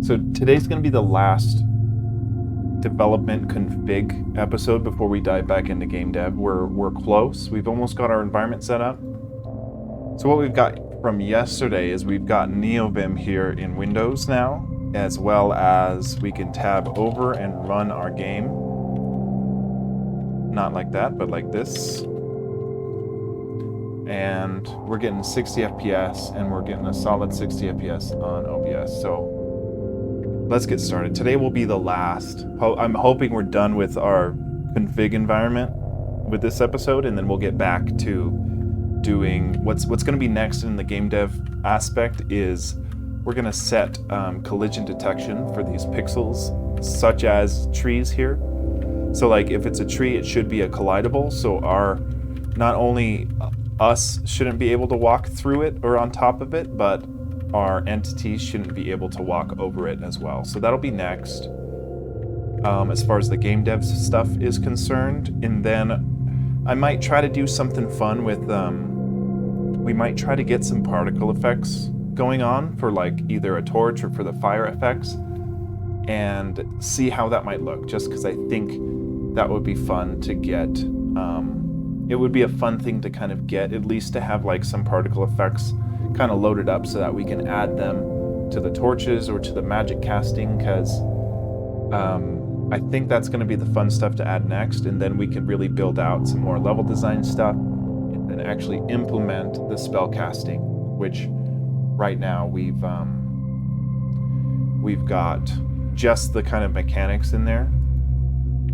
So today's going to be the last development config episode before we dive back into game dev. We're close. We've almost got our environment set up. So what we've got from yesterday is we've got NeoVim here in Windows now, as well as we can tab over and run our game. Not like that, but like this. And we're getting 60 FPS, and we're getting a solid 60 FPS on OBS. So let's get started. Today will be the last. I'm hoping we're done with our config environment with this episode, and then we'll get back to doing what's going to be next in the game dev aspect is we're going to set collision detection for these pixels, such as trees here. So like if it's a tree, it should be a collidable. So not only us shouldn't be able to walk through it or on top of it, but our entities shouldn't be able to walk over it as well. So that'll be next as far as the game dev stuff is concerned. And then I might try to do something fun with, we might try to get some particle effects going on for like either a torch or for the fire effects and see how that might look, just because I think that would be fun to get. It would be a fun thing to kind of get, at least to have like some particle effects kind of loaded up so that we can add them to the torches or to the magic casting, because I think that's going to be the fun stuff to add next, and then we can really build out some more level design stuff and then actually implement the spell casting, which right now we've got just the kind of mechanics in there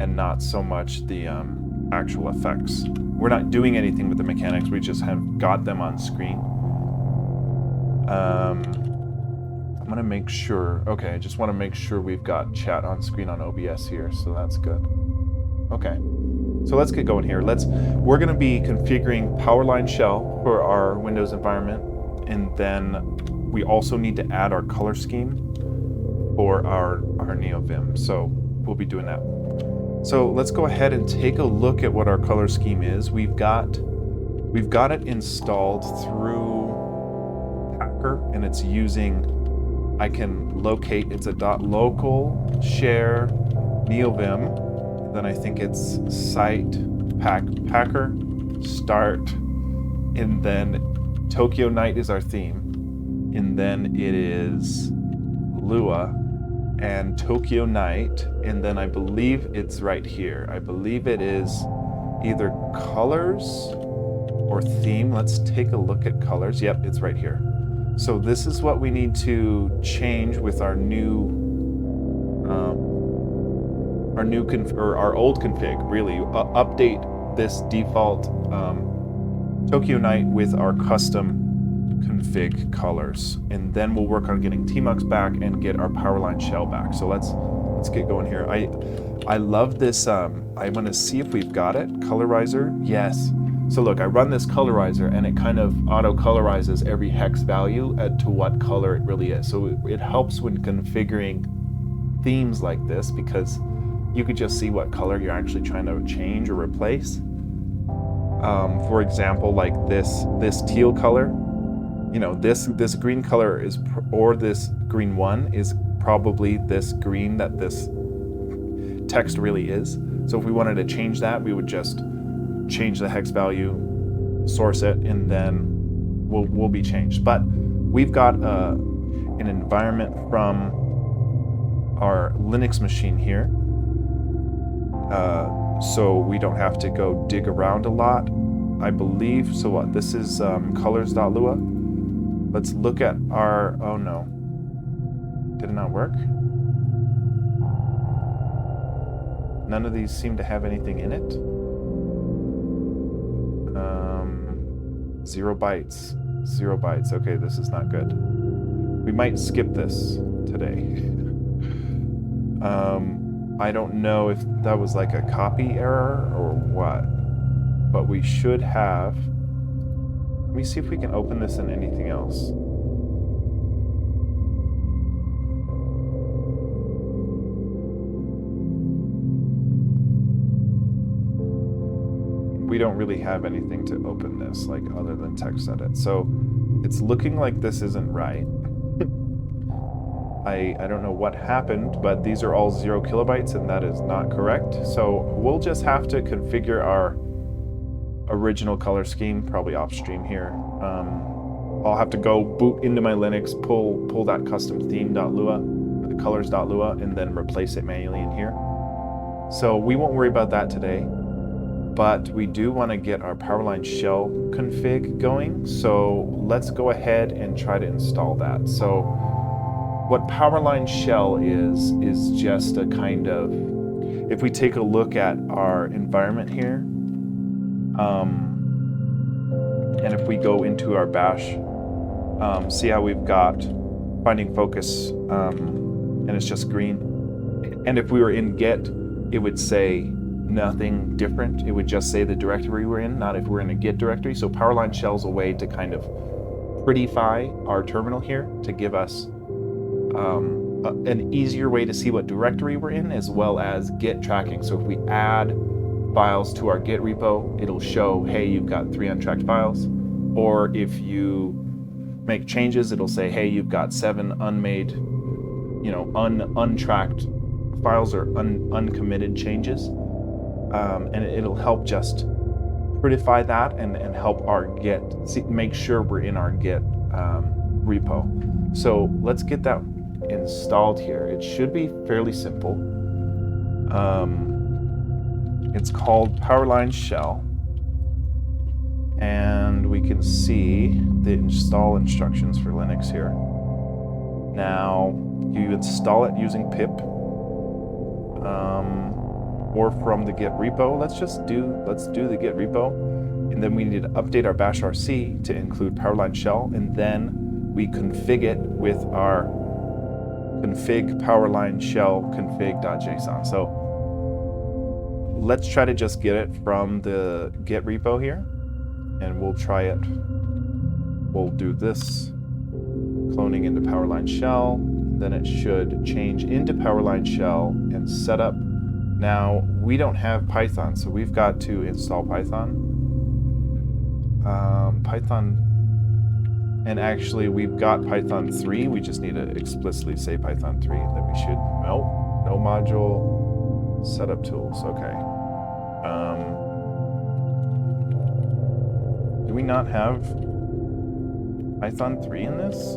and not so much the actual effects. We're not doing anything with the mechanics, we just have got them on screen. I'm gonna make sure, okay, I just want to make sure we've got chat on screen on OBS here, so that's good. Okay, so let's get going here. We're gonna be configuring Powerline Shell for our Windows environment, and then we also need to add our color scheme for our NeoVim, so we'll be doing that. So let's go ahead and take a look at what our color scheme is. We've got it installed through Packer, and it's using, I can locate, it's a .local share NeoVim, then I think it's site Packer start, and then Tokyo Night is our theme, and then it is Lua and Tokyo Night, and then I believe it's right here. I believe it is either colors or theme. Let's take a look at colors. Yep, it's right here. So this is what we need to change with our our old config. Really, update this default Tokyo Night with our custom config colors, and then we'll work on getting Tmux back and get our Powerline Shell back. So let's get going here. I love this. I'm gonna see if we've got it. Colorizer, yes. So look, I run this colorizer and it kind of auto colorizes every hex value to what color it really is. So it helps when configuring themes like this, because you could just see what color you're actually trying to change or replace. For example, like this teal color, you know, this green color is, or this green one is probably this green that this text really is. So if we wanted to change that, we would just change the hex value, source it, and then we'll be changed. But we've got an environment from our Linux machine here, so we don't have to go dig around a lot, I believe. So what, this is colors.lua. Let's look at our, oh no, did it not work? None of these seem to have anything in it. 0 bytes, 0 bytes. Okay, this is not good. We might skip this today. I don't know if that was like a copy error or what, but we should have. Let me see if we can open this in anything else. We don't really have anything to open this, like other than text edit. So it's looking like this isn't right. I don't know what happened, but these are all 0 kilobytes, and that is not correct. So we'll just have to configure our original color scheme, probably off stream here. I'll have to go boot into my Linux, pull that custom theme.lua, or the colors.lua, and then replace it manually in here. So we won't worry about that today, but we do want to get our Powerline shell config going. So let's go ahead and try to install that. So what Powerline shell is just a kind of, if we take a look at our environment here, and if we go into our bash, see how we've got finding focus, and it's just green. And if we were in Git, it would say nothing different. It would just say the directory we're in, not if we're in a Git directory. So Powerline shell's a way to kind of prettify our terminal here to give us an easier way to see what directory we're in, as well as Git tracking. So if we add files to our Git repo, it'll show, hey, you've got 3 untracked files. Or if you make changes, it'll say, hey, you've got 7 unmade, untracked files or uncommitted changes. And it'll help just prettify that and help our Git, make sure we're in our Git repo. So let's get that installed here. It should be fairly simple. It's called Powerline shell, and we can see the install instructions for Linux here. Now you install it using pip, or from the Git repo. Let's do the Git repo, and then we need to update our bash RC to include Powerline shell, and then we config it with our config Powerline shell config.json. So let's try to just get it from the Git repo here, and we'll try it. We'll do this, cloning into Powerline shell, then it should change into Powerline shell and set up. Now, we don't have Python, so we've got to install Python. And actually we've got Python 3, we just need to explicitly say Python 3, and then we should, no module, setup tools, okay. Do we not have Python 3 in this?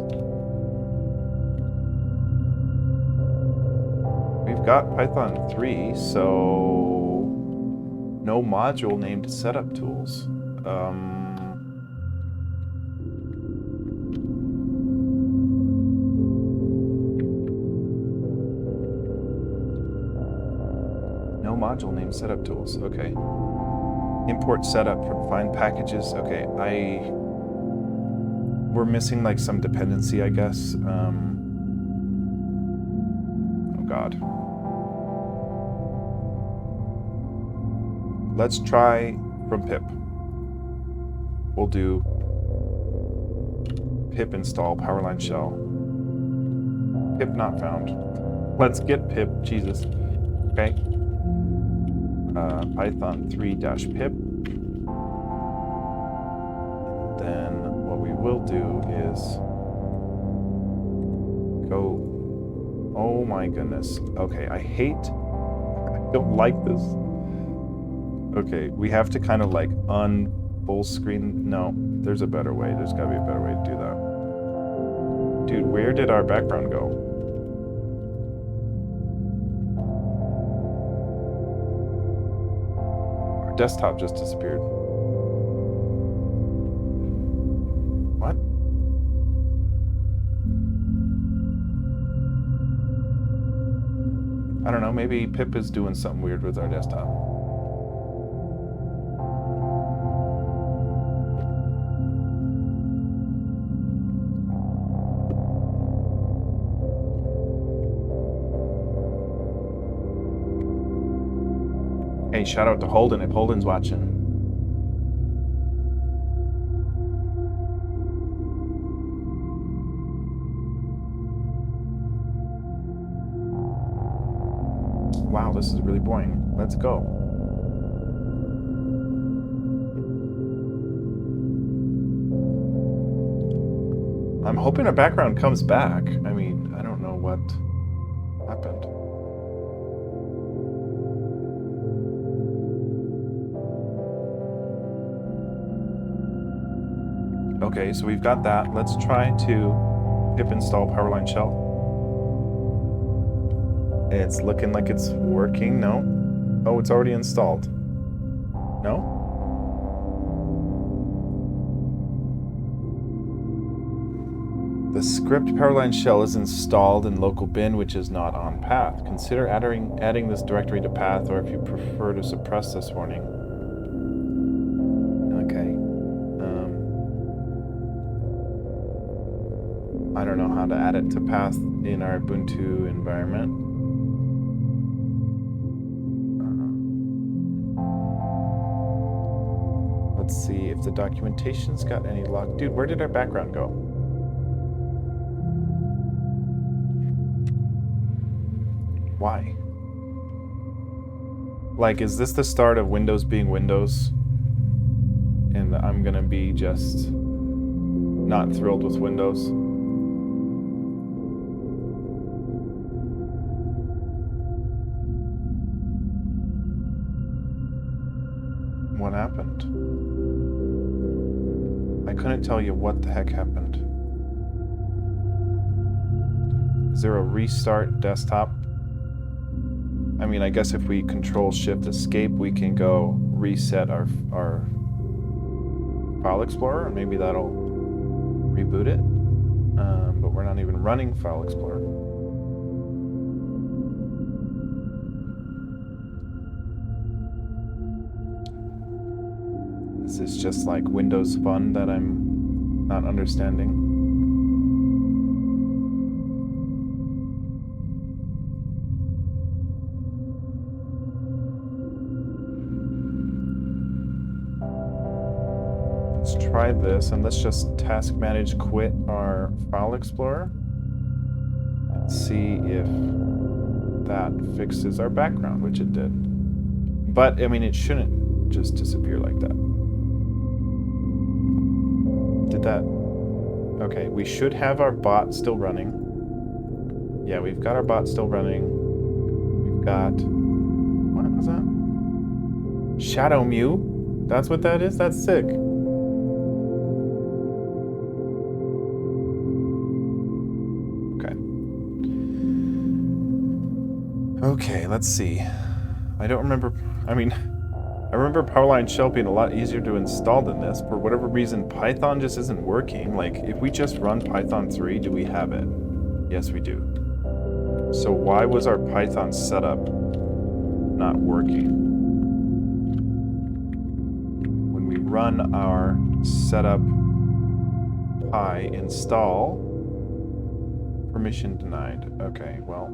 We've got Python 3, so no module named setup tools. No module named setup tools, okay. Import setup from find packages, okay. We're missing like some dependency, I guess. Oh God. Let's try from pip. We'll do pip install Powerline shell. Pip not found. Let's get pip, Jesus. Okay. Python 3-pip. Then what we will do is go, oh my goodness. Okay, I don't like this. Okay, we have to kind of like full screen. No, there's a better way. There's gotta be a better way to do that. Dude, where did our background go? Our desktop just disappeared. What? I don't know, maybe pip is doing something weird with our desktop. Hey, shout out to Holden if Holden's watching. Wow, this is really boring. Let's go. I'm hoping our background comes back. I mean, I don't know what. what happened. Okay, so we've got that. Let's try to pip install Powerline Shell. It's looking like it's working. No? Oh, it's already installed. No? The script Powerline Shell is installed in local bin, which is not on path. Consider adding this directory to path, or if you prefer to suppress this warning. Okay. I don't know how to add it to path in our Ubuntu environment. Let's see if the documentation's got any log. Dude, where did our background go? Why? Like, is this the start of Windows being Windows? And I'm gonna be just not thrilled with Windows? What happened? I couldn't tell you what the heck happened. Is there a restart desktop? I mean, I guess if we Control-Shift-Escape, we can go reset our File Explorer, and maybe that'll reboot it. But we're not even running File Explorer. This is just like Windows fun that I'm not understanding. Let's try this, and let's just task manage quit our File Explorer and see if that fixes our background, which it did. But, I mean, it shouldn't just disappear like that. Did that? Okay, we should have our bot still running. Yeah, we've got our bot still running. We've got... What was that? Shadow Mew? That's what that is? That's sick. Okay, let's see. I don't remember... I mean, I remember Powerline Shell being a lot easier to install than this. For whatever reason, Python just isn't working. Like, if we just run Python 3, do we have it? Yes, we do. So why was our Python setup not working? When we run our setup py install, permission denied. Okay, well...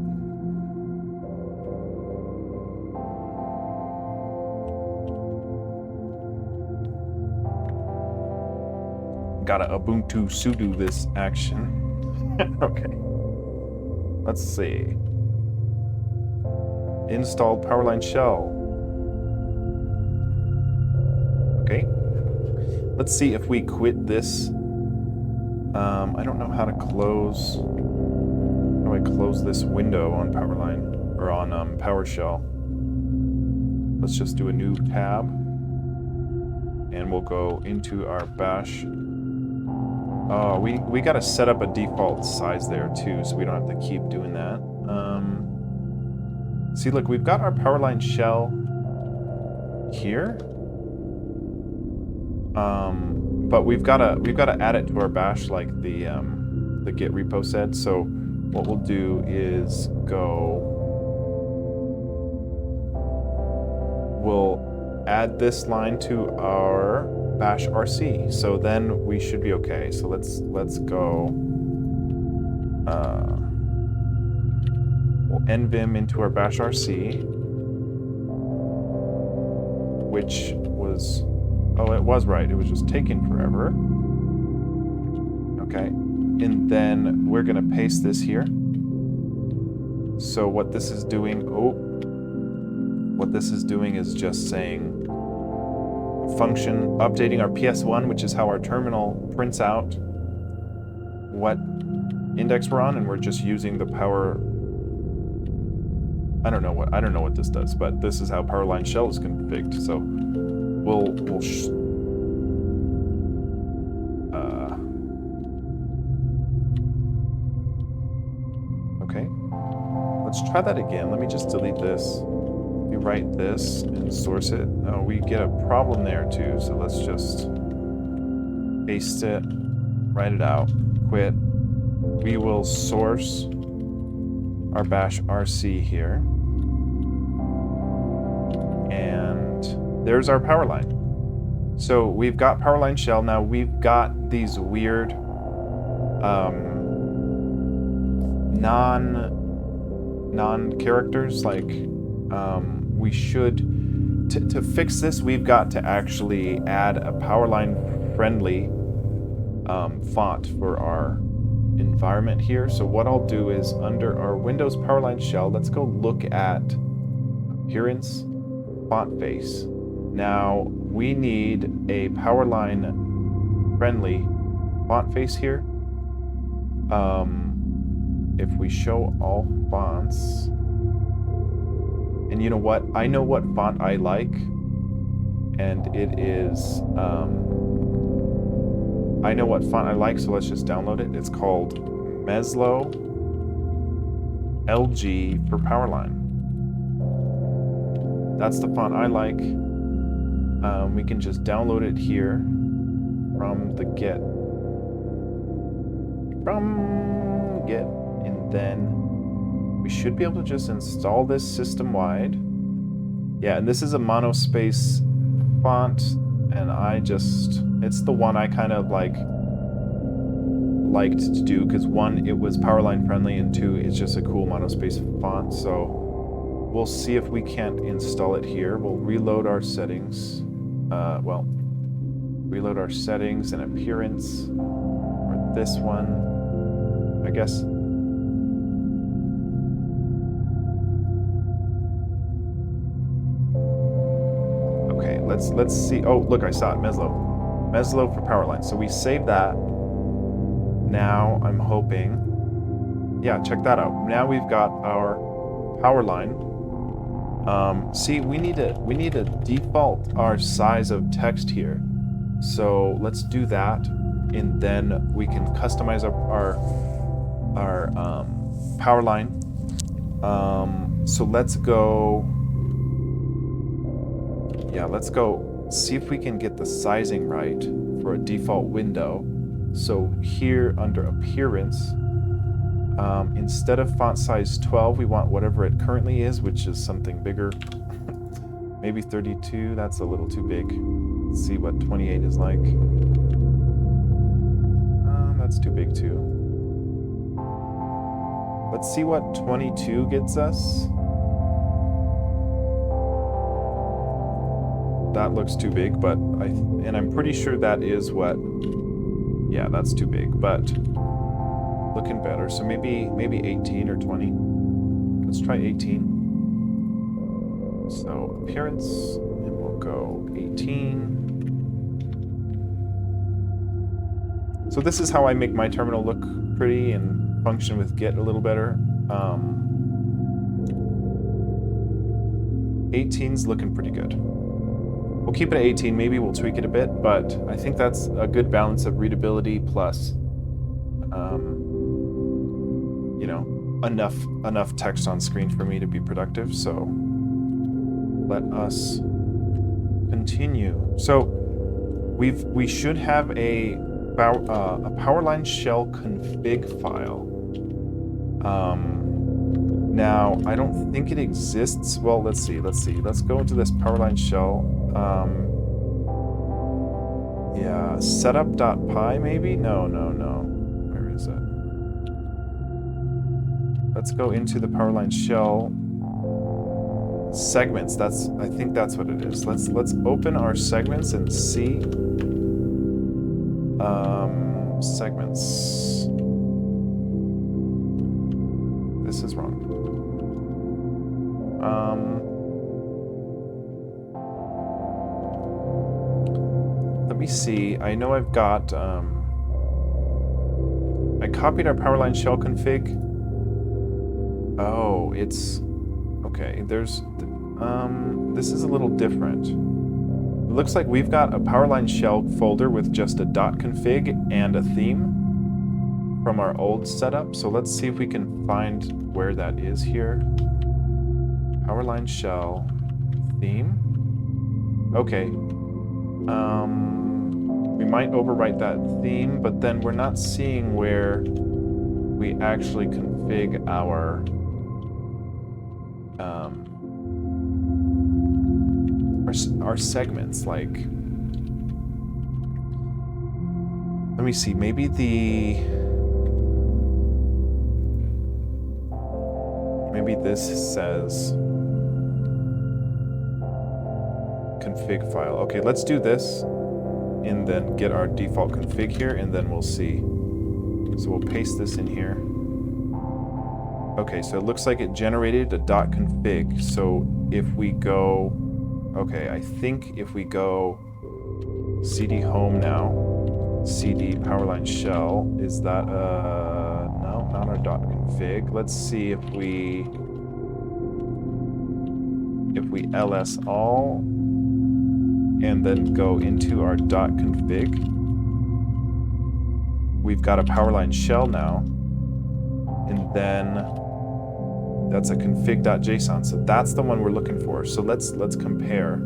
Gotta Ubuntu sudo this action. Okay. Let's see. Install Powerline Shell. Okay. Let's see if we quit this. I don't know how to close. How do I close this window on Powerline or on PowerShell? Let's just do a new tab, and we'll go into our bash. Oh, we gotta set up a default size there too, so we don't have to keep doing that. See, look, we've got our Powerline Shell here, but we've gotta add it to our bash, like the Git repo said. So what we'll do is we'll add this line to our bash RC, so then we should be okay. So let's go. We'll nvim into our bash RC, which was, oh, it was right. It was just taking forever. Okay, and then we're gonna paste this here. So what this is doing? What this is doing is just saying function updating our PS1, which is how our terminal prints out what index we're on, and we're just using the power. I don't know what this does, but this is how Powerline Shell is configured. So okay. Let's try that again. Let me just delete this. We write this and source it. Oh, we get a problem there too. So let's just paste it, write it out, quit. We will source our bash RC here. And there's our power line. So we've got Powerline Shell. Now we've got these weird non-characters, like we should, to fix this, we've got to actually add a Powerline friendly font for our environment here. So what I'll do is under our Windows Powerline Shell, let's go look at appearance, font face. Now we need a Powerline friendly font face here. If we show all fonts, and you know what? I know what font I like, and it is, I know what font I like, so let's just download it. It's called Meslo LG for Powerline. That's the font I like. We can just download it here from the Git. And then we should be able to just install this system-wide. Yeah, and this is a monospace font, and it's the one I kind of liked to do, because one, it was Powerline friendly, and two, it's just a cool monospace font. So we'll see if we can't install it here. We'll reload our settings. Reload our settings and appearance for this one, I guess. Okay, let's see. Oh, look, I saw it. Meslo for Powerline. So we save that. Now I'm hoping, yeah, check that out. Now we've got our Powerline. See, we need to default our size of text here. So let's do that, and then we can customize our Powerline. So let's go. Yeah, let's go see if we can get the sizing right for a default window. So here under appearance, instead of font size 12, we want whatever it currently is, which is something bigger. Maybe 32, that's a little too big. Let's see what 28 is like. That's too big too. Let's see what 22 gets us. That looks too big, but I'm pretty sure that is what. Yeah, that's too big, but looking better. So maybe 18 or 20. Let's try 18. So appearance, and we'll go 18. So this is how I make my terminal look pretty and function with Git a little better. 18's looking pretty good. We'll keep it at 18. Maybe we'll tweak it a bit, but I think that's a good balance of readability plus, enough text on screen for me to be productive. So let us continue. So we should have a Powerline Shell config file. Now I don't think it exists. Well, let's see. Let's go into this Powerline Shell. Yeah, setup.py maybe? No. Where is it? Let's go into the Powerline Shell segments. I think that's what it is. Let's open our segments and see. Segments. This is wrong. Let me see. I know I've got I copied our Powerline shell config. Oh, it's okay. There's this is a little different. It looks like we've got a Powerline shell folder with just a .config and a theme from our old setup. So let's see if we can find where that is here. Powerline shell theme. Okay. We might overwrite that theme, but then we're not seeing where we actually config our segments. Like, let me see, maybe this says config file. Okay, let's do this and then get our default config here, and then we'll see. So we'll paste this in here. Okay, so it looks like it generated a .config. So if we go, okay, I think if we go cd home now, cd Powerline shell, is that no, not our .config. Let's see if we ls all and then go into our .config. We've got a Powerline shell now, and then that's a config.json. So that's the one we're looking for. So let's compare.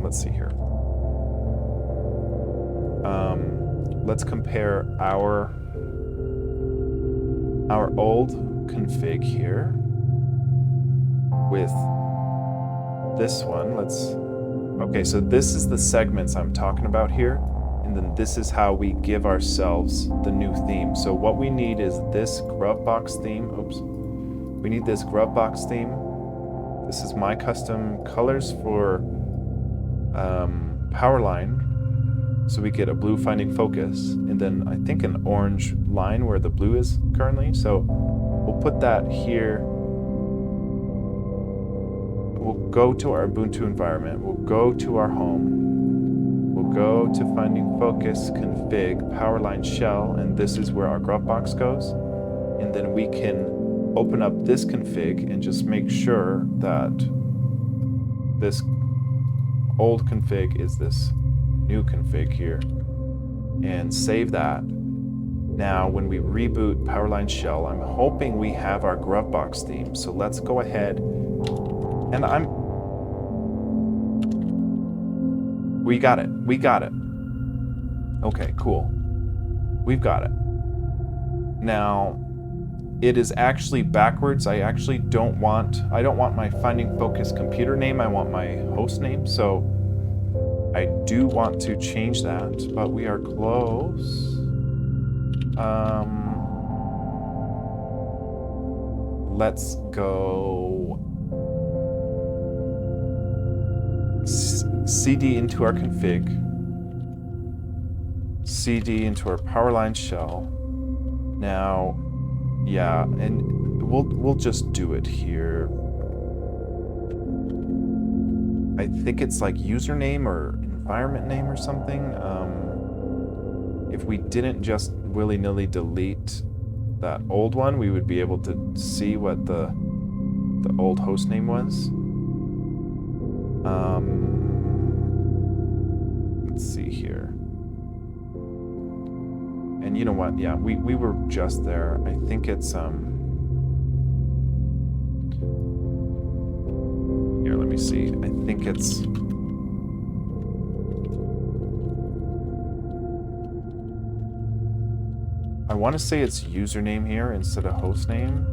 Let's see here. Let's compare our old config here with this one. Okay, so this is the segments I'm talking about here, and then this is how we give ourselves the new theme. So what we need is this grubbox theme. Oops. We need this grubbox theme. This is my custom colors for Powerline. So we get a blue finding focus, and then I think an orange line where the blue is currently. So we'll put that here. We'll go to our Ubuntu environment. We'll go to our home. We'll go to finding focus config Powerline shell, and this is where our grubbox goes. And then we can open up this config and just make sure that this old config is this new config here, and save that. Now when we reboot Powerline shell, I'm hoping we have our grubbox theme. So let's go ahead, and we got it. Okay, cool. We've got it. Now it is actually backwards. I don't want my finding focus computer name. I want my host name. So I do want to change that, but we are close. Let's go cd into our config, cd into our Powerline shell. Now, yeah, and we'll just do it here. I think it's like username or environment name or something. If we didn't just willy-nilly delete that old one, we would be able to see what the old host name was. Let's see here. And you know what? Yeah, we were just there. I think it's here, let me see. I think it's I want to say it's username here instead of host name.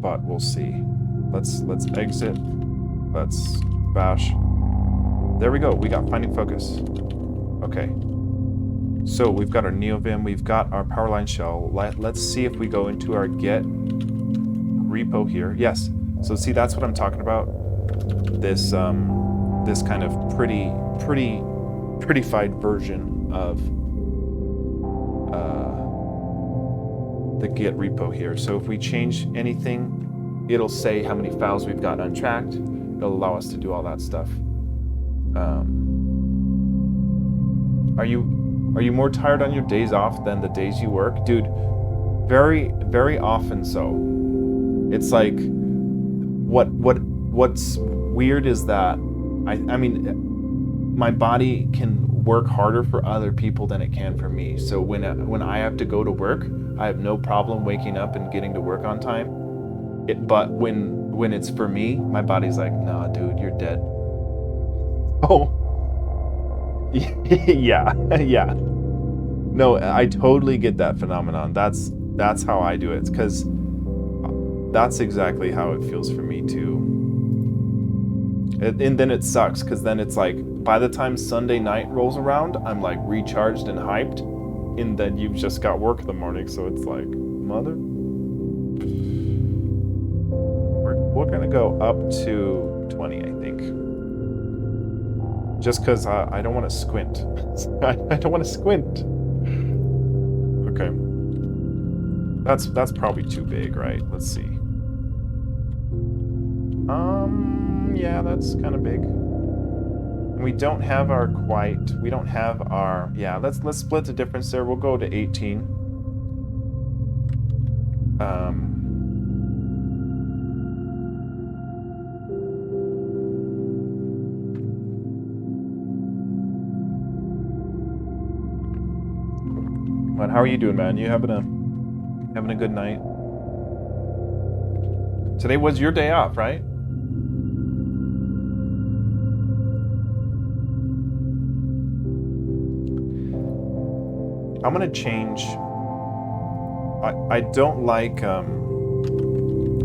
But we'll see. Let's exit. Let's bash. There we go. We got finding focus. Okay. So we've got our NeoVim, we've got our Powerline shell. Let's see if we go into our Git repo here. Yes. So see, that's what I'm talking about. This this kind of prettified version of the Git repo here. So if we change anything, it'll say how many files we've got untracked. It'll allow us to do all that stuff. Are you more tired on your days off than the days you work? Dude, very, very often so. It's like what's weird is that I mean my body can work harder for other people than it can for me. So when I have to go to work, I have no problem waking up and getting to work on time. But when it's for me, my body's like, nah, dude, you're dead. Oh, yeah, yeah. No, I totally get that phenomenon. That's how I do it. Because that's exactly how it feels for me too. And then it sucks because then it's like by the time Sunday night rolls around, I'm like recharged and hyped, and then you've just got work in the morning. So it's like, mother. We're gonna go up to 20, I think. Just because I don't want to squint. I don't want to squint. Okay. That's probably too big, right? Let's see. Yeah, that's kind of big. And we don't have our yeah, let's split the difference there. We'll go to 18. But how are you doing, man? You having a good night? Today was your day off, right? I'm gonna change. I don't like. I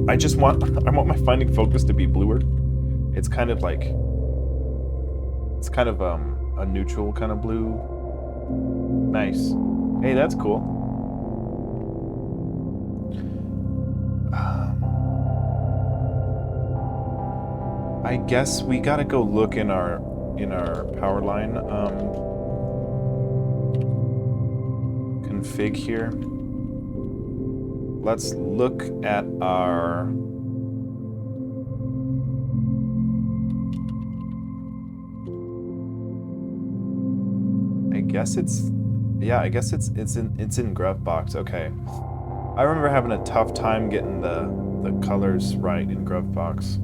want my finding focus to be bluer. It's kind of like. It's kind of a neutral kind of blue. Nice. Hey, that's cool. I guess we gotta go look in our power line config here. Let's look at our I guess it's in Grovebox. Okay. I remember having a tough time getting the colors right in Grovebox.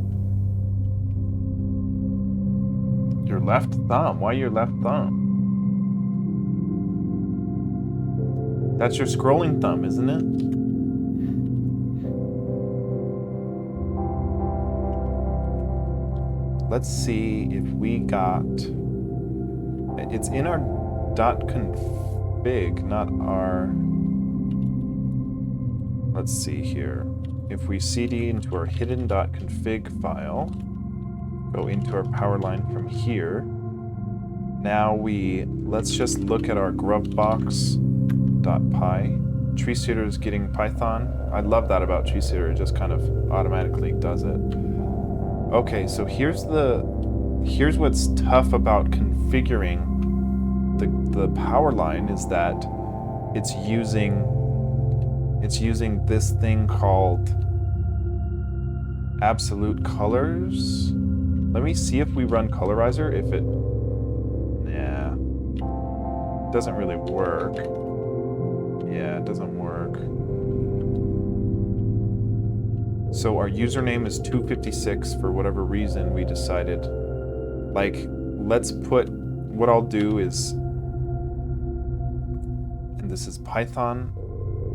Your left thumb? Why your left thumb? That's your scrolling thumb, isn't it? Let's see if we got... It's in our .config, not our... Let's see here. If we cd into our hidden .config file, go into our power line from here. Now let's just look at our grovebox.py. TreeSeeder is getting Python. I love that about TreeSeeder, it just kind of automatically does it. Okay, so here's what's tough about configuring the power line is that it's using this thing called absolute colors. Let me see if we run colorizer, if it doesn't really work. Yeah, it doesn't work. So our username is 256 for whatever reason we decided. Like, let's put, what I'll do is, and this is Python.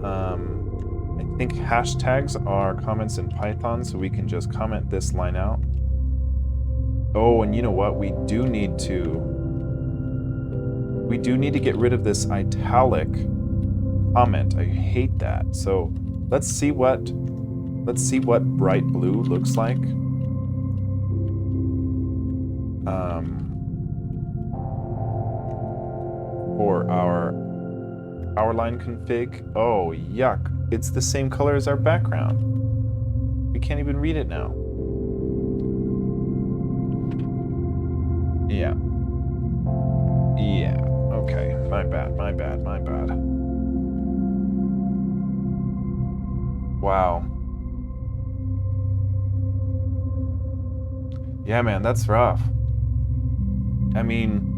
I think hashtags are comments in Python, so we can just comment this line out. Oh, and you know what? We do need to get rid of this italic comment. I hate that. So let's see what bright blue looks like. For our power line config. Oh, yuck. It's the same color as our background. We can't even read it now. Yeah. Yeah. Okay. My bad. Wow. Yeah, man, that's rough. I mean,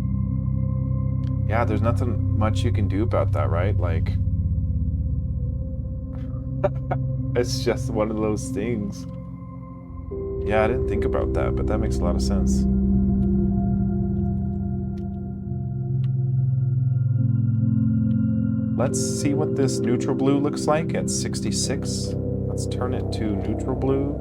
Yeah, there's nothing much you can do about that, right? Like, it's just one of those things. Yeah, I didn't think about that, but that makes a lot of sense. Let's see what this neutral blue looks like at 66. Let's turn it to neutral blue.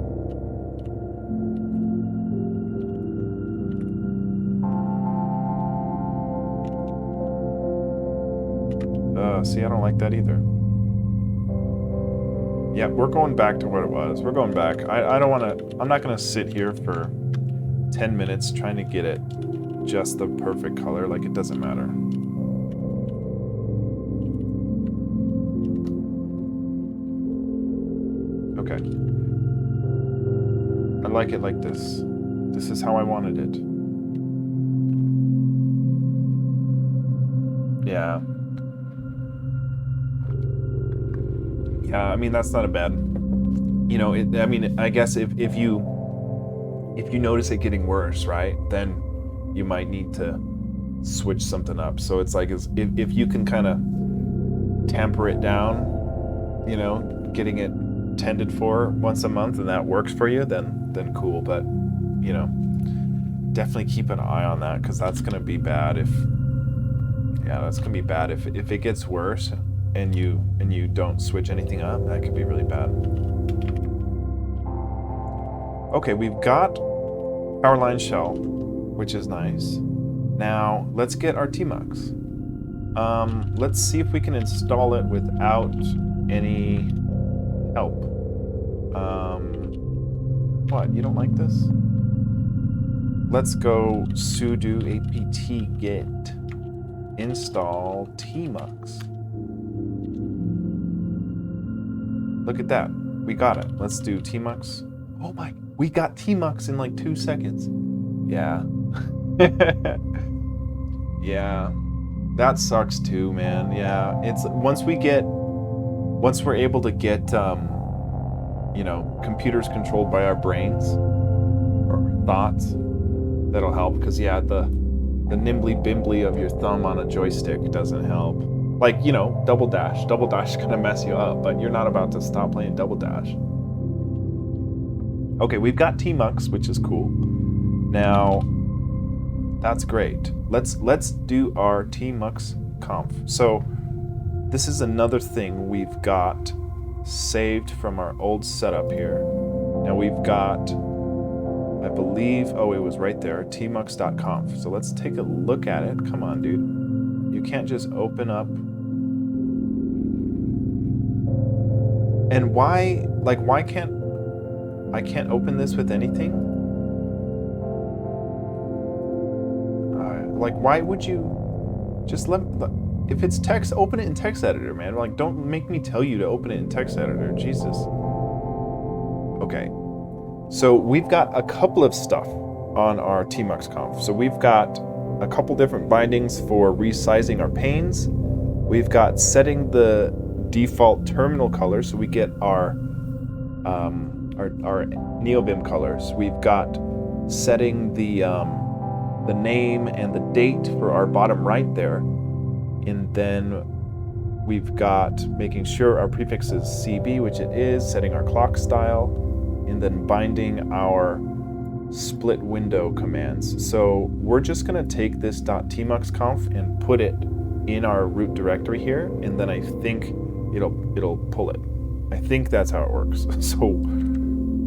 See, I don't like that either. Yeah, we're going back to what it was. We're going back. I don't want to... I'm not going to sit here for 10 minutes trying to get it just the perfect color. Like, it doesn't matter. Okay. I like it like this. This is how I wanted it. Yeah. Yeah, I mean, that's not a bad... You know, I mean, I guess if you notice it getting worse, right, then you might need to switch something up. So it's like, if you can kind of tamper it down, you know, getting it tended for once a month, and that works for you, then cool. But, you know, definitely keep an eye on that, because that's going to be bad if it gets worse and you don't switch anything up. That could be really bad. Okay, we've got Powerline Shell, which is nice. Now, let's get our tmux. Let's see if we can install it without any help. What, you don't like this? Let's go sudo apt get install tmux. Look at that. We got it. Let's do tmux. Oh my, we got tmux in like 2 seconds. Yeah. Yeah. That sucks too, man. Yeah. It's once we're able to get you know, computers controlled by our brains or our thoughts, that'll help, because yeah, the nimbly bimbly of your thumb on a joystick doesn't help. Like, you know, double dash is gonna mess you up, but you're not about to stop playing double dash. Okay, we've got tmux, which is cool. Now, that's great. Let's do our tmux conf. So this is another thing we've got saved from our old setup here. Now we've got, I believe, oh, it was right there, tmux.conf. So let's take a look at it. Come on, dude. You can't just open up. And why can't I open this with anything? Like, why would you just if it's text, open it in text editor, man. Like, don't make me tell you to open it in text editor. Jesus. Okay. So we've got a couple of stuff on our tmux conf. So we've got a couple different bindings for resizing our panes. We've got setting the default terminal color, so we get our NeoBim colors. We've got setting the name and the date for our bottom right there, and then we've got making sure our prefix is CB, which it is, setting our clock style, and then binding our split window commands. So we're just going to take this .tmuxconf and put it in our root directory here, and then I think it'll pull it. I think that's how it works. So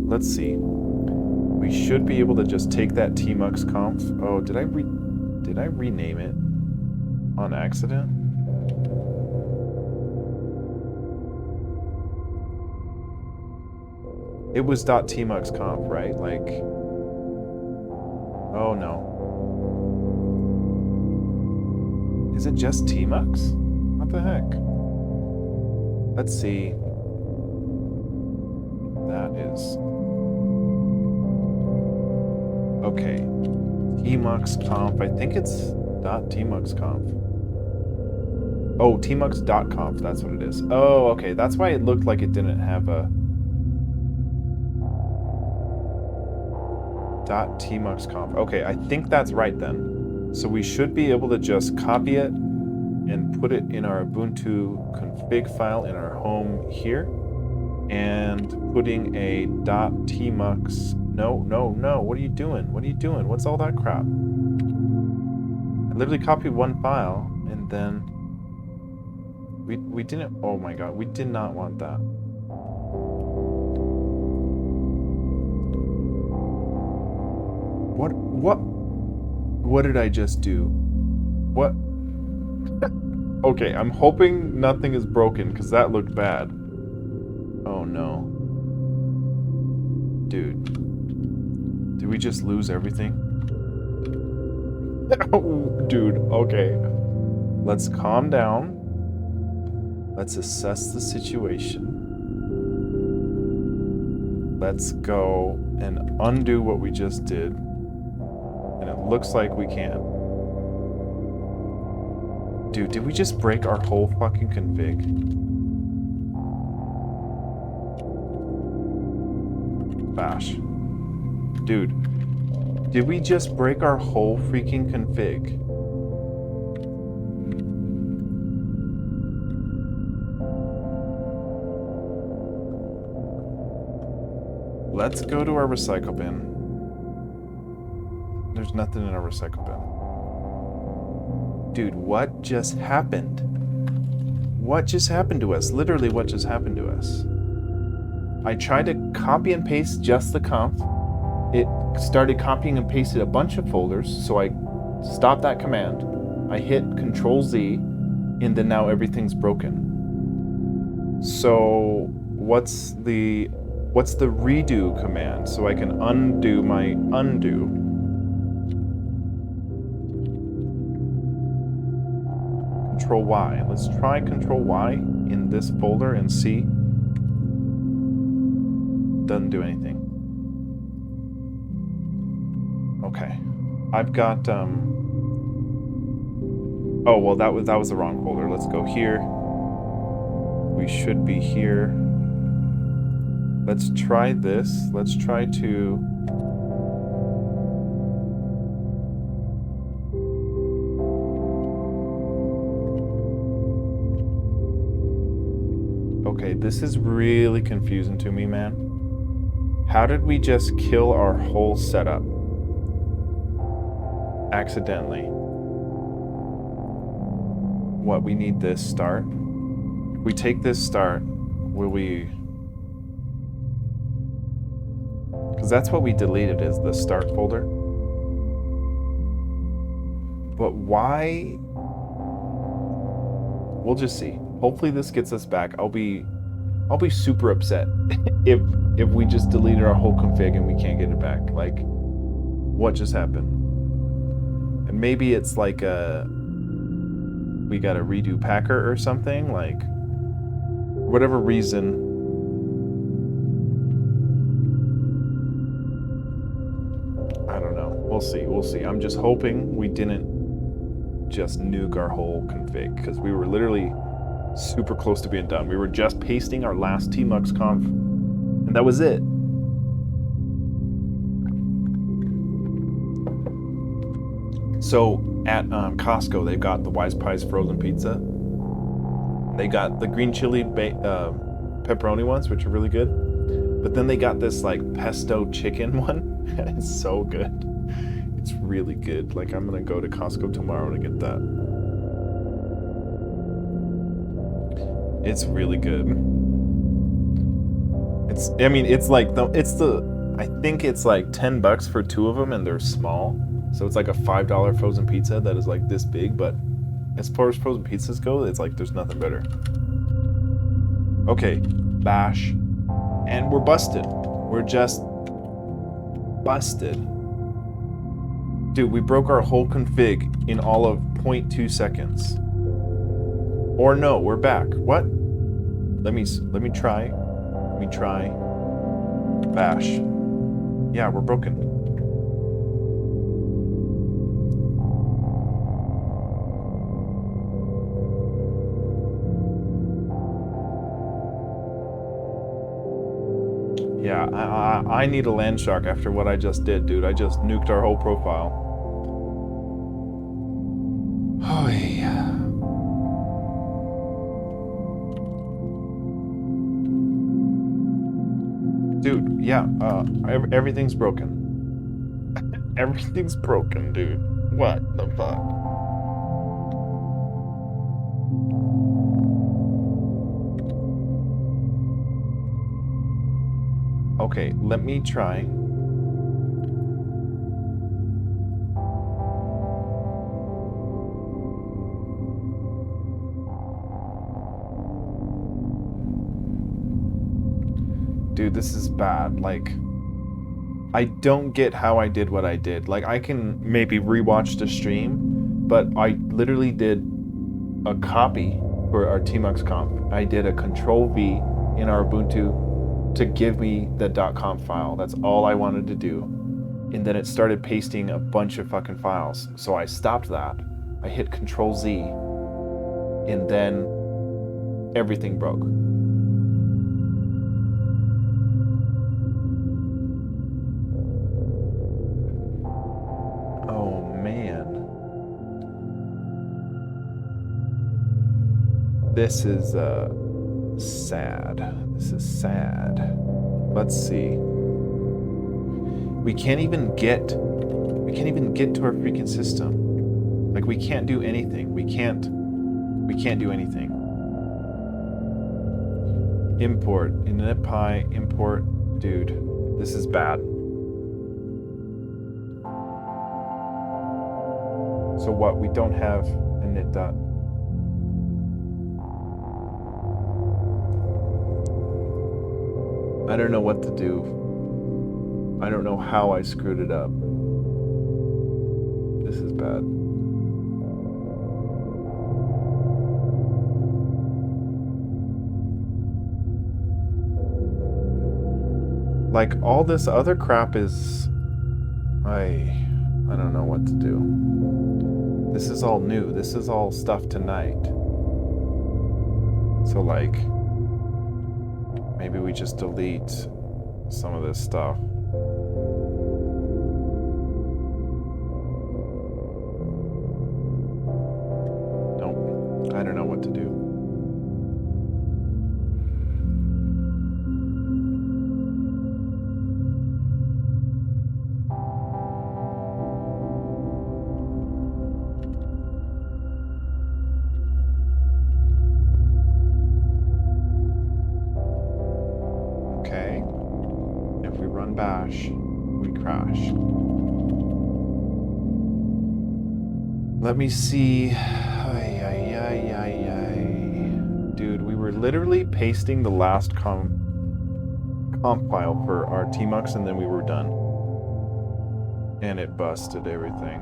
let's see. We should be able to just take that tmuxconf. Oh, did I rename it on accident? It was .tmuxconf, right? Like, oh no. Is it just tmux? What the heck? Let's see. That is... Okay. tmuxconf. I think it's .tmuxconf. Oh, tmux.conf. That's what it is. Oh, okay. That's why it looked like it didn't have a... .tmuxconf. Okay, I think that's right then. So we should be able to just copy it and put it in our Ubuntu config file in our home here, and putting a .tmux. No, what are you doing? What's all that crap? I literally copied one file, and then we didn't, oh my god, we did not want that. What did I just do? What? Okay, I'm hoping nothing is broken, because that looked bad. Oh no. Dude. Did we just lose everything? Dude, okay. Let's calm down. Let's assess the situation. Let's go and undo what we just did. And it looks like we can. Dude, did we just break our whole fucking config? Bash. Dude, did we just break our whole freaking config? Let's go to our recycle bin. There's nothing in our recycle bin. Dude, what just happened? What just happened to us? Literally, what just happened to us? I tried to copy and paste just the conf. It started copying and pasted a bunch of folders, so I stopped that command. I hit Control Z, and then now everything's broken. So what's the redo command so I can undo my undo? Control Y. Let's try Control Y in this folder and see. Doesn't do anything. Okay. I've got oh well, that was the wrong folder. Let's go here. We should be here. Let's try this. Let's try to okay, this is really confusing to me, man. How did we just kill our whole setup? Accidentally. What, we need this start? If we take this start, will we... Because that's what we deleted, is the start folder. But why? We'll just see. Hopefully this gets us back. I'll be super upset if we just deleted our whole config and we can't get it back. Like, what just happened? And maybe it's like we got a redo packer or something, like, for whatever reason. I don't know. We'll see. I'm just hoping we didn't just nuke our whole config, because we were literally super close to being done. We were just pasting our last tmux conf, and that was it. So at Costco, they've got the Wise Pies frozen pizza. They got the green chili pepperoni ones, which are really good. But then they got this like pesto chicken one, and it's so good. It's really good. Like, I'm gonna go to Costco tomorrow to get that. It's really good. I think it's like $10 for two of them, and they're small. So it's like a $5 frozen pizza that is like this big, but as far as frozen pizzas go, it's like there's nothing better. Okay, bash. And we're busted. We're just busted. Dude, we broke our whole config in all of 0.2 seconds. Or no, we're back. What? Let me try. Let me try. Bash. Yeah, we're broken. Yeah, I need a land shark after what I just did, dude. I just nuked our whole profile. Oh yeah. Dude, yeah, everything's broken. Everything's broken, dude. What the fuck? Okay, let me try. Dude, this is bad. Like, I don't get how I did what I did. Like, I can maybe rewatch the stream, but I literally did a copy for our tmux conf. I did a control V in our Ubuntu to give me the .conf file. That's all I wanted to do. And then it started pasting a bunch of fucking files. So I stopped that. I hit control Z, and then everything broke. Oh man. This is sad. This is sad. Let's see. We can't even get to our freaking system. Like, we can't do anything. We can't do anything. Import, initpy, import, dude. This is bad. So what? We don't have init dot. I don't know what to do. I don't know how I screwed it up. This is bad. Like, all this other crap is... I don't know what to do. This is all new. This is all stuff tonight. So, like, maybe we just delete some of this stuff. Nope. I don't know what to do. Okay. If we run bash, we crash. Let me see. Dude, we were literally pasting the last comp file for our tmux, and then we were done. And it busted everything.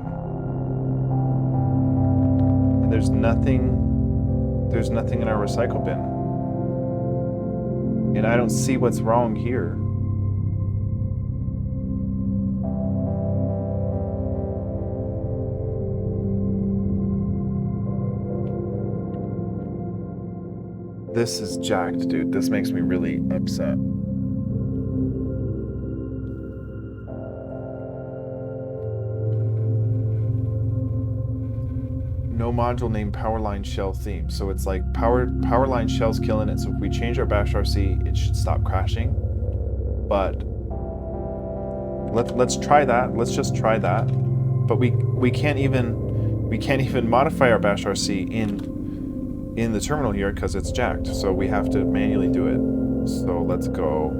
And there's nothing in our recycle bin. And I don't see what's wrong here. This is jacked, dude. This makes me really upset. No module named Powerline Shell theme. So it's like Powerline Shell's killing it. So if we change our bash RC, it should stop crashing. But let's try that. Let's just try that. But we can't even modify our bash RC in the terminal here because it's jacked. So we have to manually do it. So let's go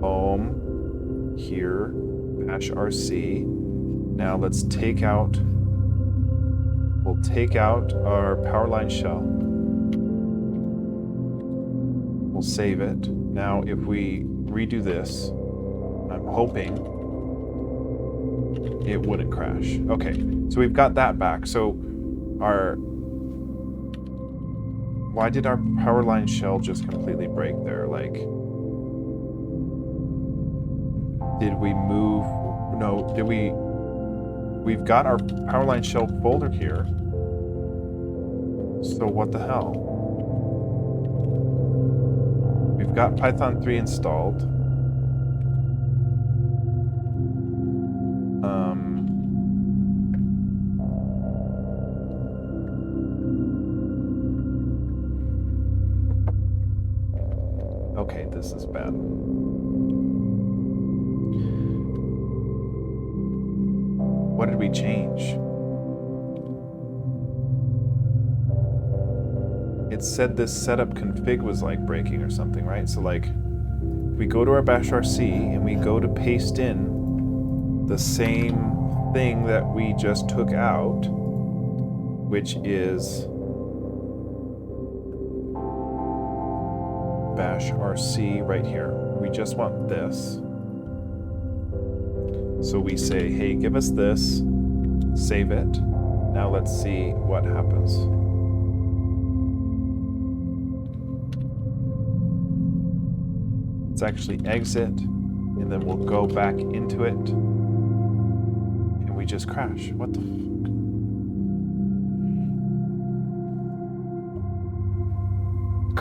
home here, bash RC. Now let's take out. We'll take out our Powerline shell. We'll save it. Now, if we redo this, I'm hoping it wouldn't crash. Okay, so we've got that back. So why did our Powerline shell just completely break there? Like, did we move? No, did we? We've got our Powerline shell folder here. So what the hell? We've got Python 3 installed. Okay, this is bad. What did we change? It said this setup config was like breaking or something, right? So like, we go to our bash rc and we go to paste in the same thing that we just took out, which is bash rc right here. We just want this. So we say, hey, give us this, save it. Now let's see what happens. Let's actually exit, and then we'll go back into it, and we just crash. What the fuck?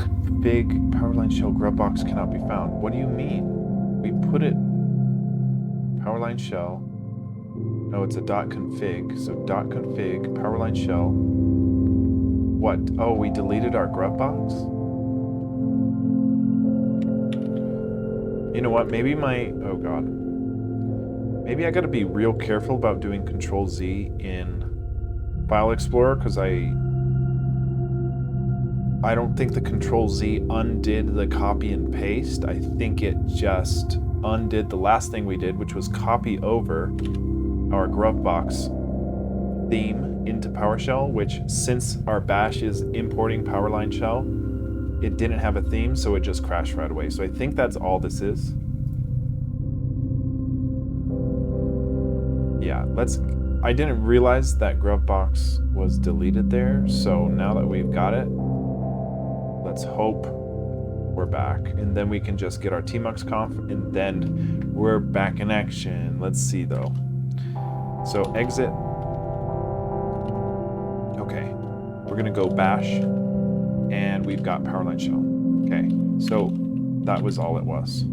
Config Powerline Shell grub box cannot be found. What do you mean? We put it Powerline Shell. No, it's a .config. So .config Powerline Shell. What? Oh, we deleted our grub box? You know what? Maybe oh god. Maybe I gotta be real careful about doing Control Z in File Explorer, because I don't think the Control Z undid the copy and paste. I think it just undid the last thing we did, which was copy over our grub box theme into PowerShell, which, since our bash is importing Powerline Shell, it didn't have a theme, so it just crashed right away. So I think that's all this is. Yeah, I didn't realize that grub box was deleted there, so now that we've got it, let's hope we're back. And then we can just get our tmux conf, and then we're back in action. Let's see though. So exit. Okay, we're gonna go bash. And we've got Powerline Shell. Okay, so that was all it was.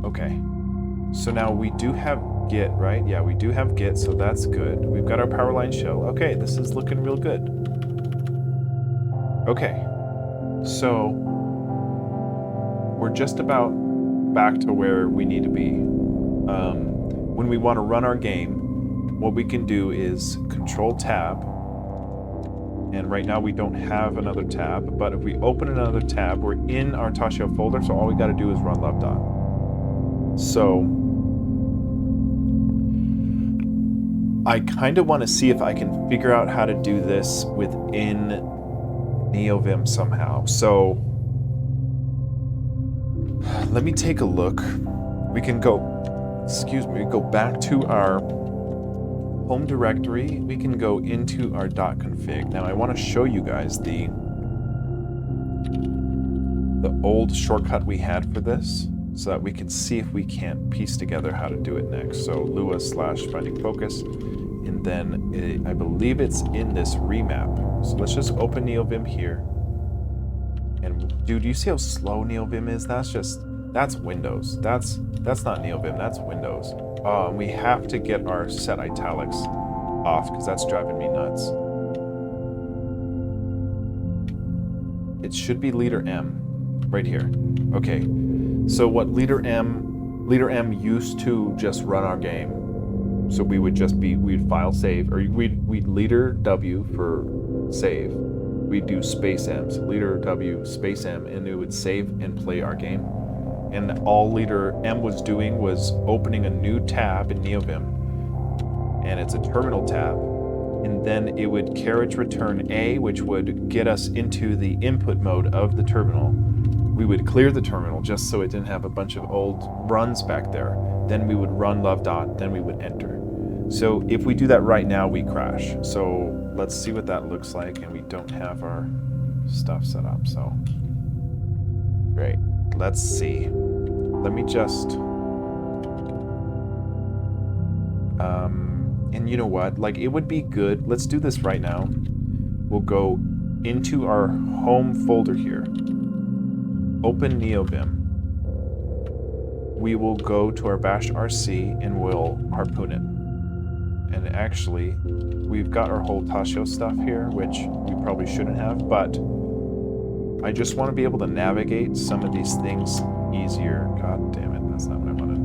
Okay, so now we do have Git, right? Yeah, we do have Git, so that's good. We've got our Powerline Shell. Okay, this is looking real good. Okay, so we're just about back to where we need to be. When we want to run our game, what we can do is Control Tab. And right now we don't have another tab, but if we open another tab, we're in our Tasha folder, so all we got to do is run love. So I kind of want to see if I can figure out how to do this within NeoVim somehow. So let me take a look. We can go back to our home directory. We can go into our .config. Now I want to show you guys the old shortcut we had for this, so that we can see if we can't piece together how to do it next. So Lua/findingfocus, and then I believe it's in this remap. So let's just open NeoVim here. And dude, you see how slow NeoVim is? That's Windows. That's not NeoVim, that's Windows. We have to get our set italics off, because that's driving me nuts. It should be leader M right here. Okay, so what leader M used to just run our game. So we would we'd file save, or we'd leader W for save. We'd do space M, so leader W space M, and it would save and play our game. And all leader M was doing was opening a new tab in NeoVim, and it's a terminal tab, and then it would carriage return A, which would get us into the input mode of the terminal. We would clear the terminal just so it didn't have a bunch of old runs back there. Then we would run love. Then we would enter. So if we do that right now, we crash. So let's see what that looks like, and we don't have our stuff set up, so great. Let's see. Let me just, and you know what? Like, it would be good. Let's do this right now. We'll go into our home folder here. Open NeoVim. We will go to our bash rc and we'll harpoon it. And actually, we've got our whole Tasho stuff here, which we probably shouldn't have, but I just want to be able to navigate some of these things easier. God damn it, that's not what I wanted.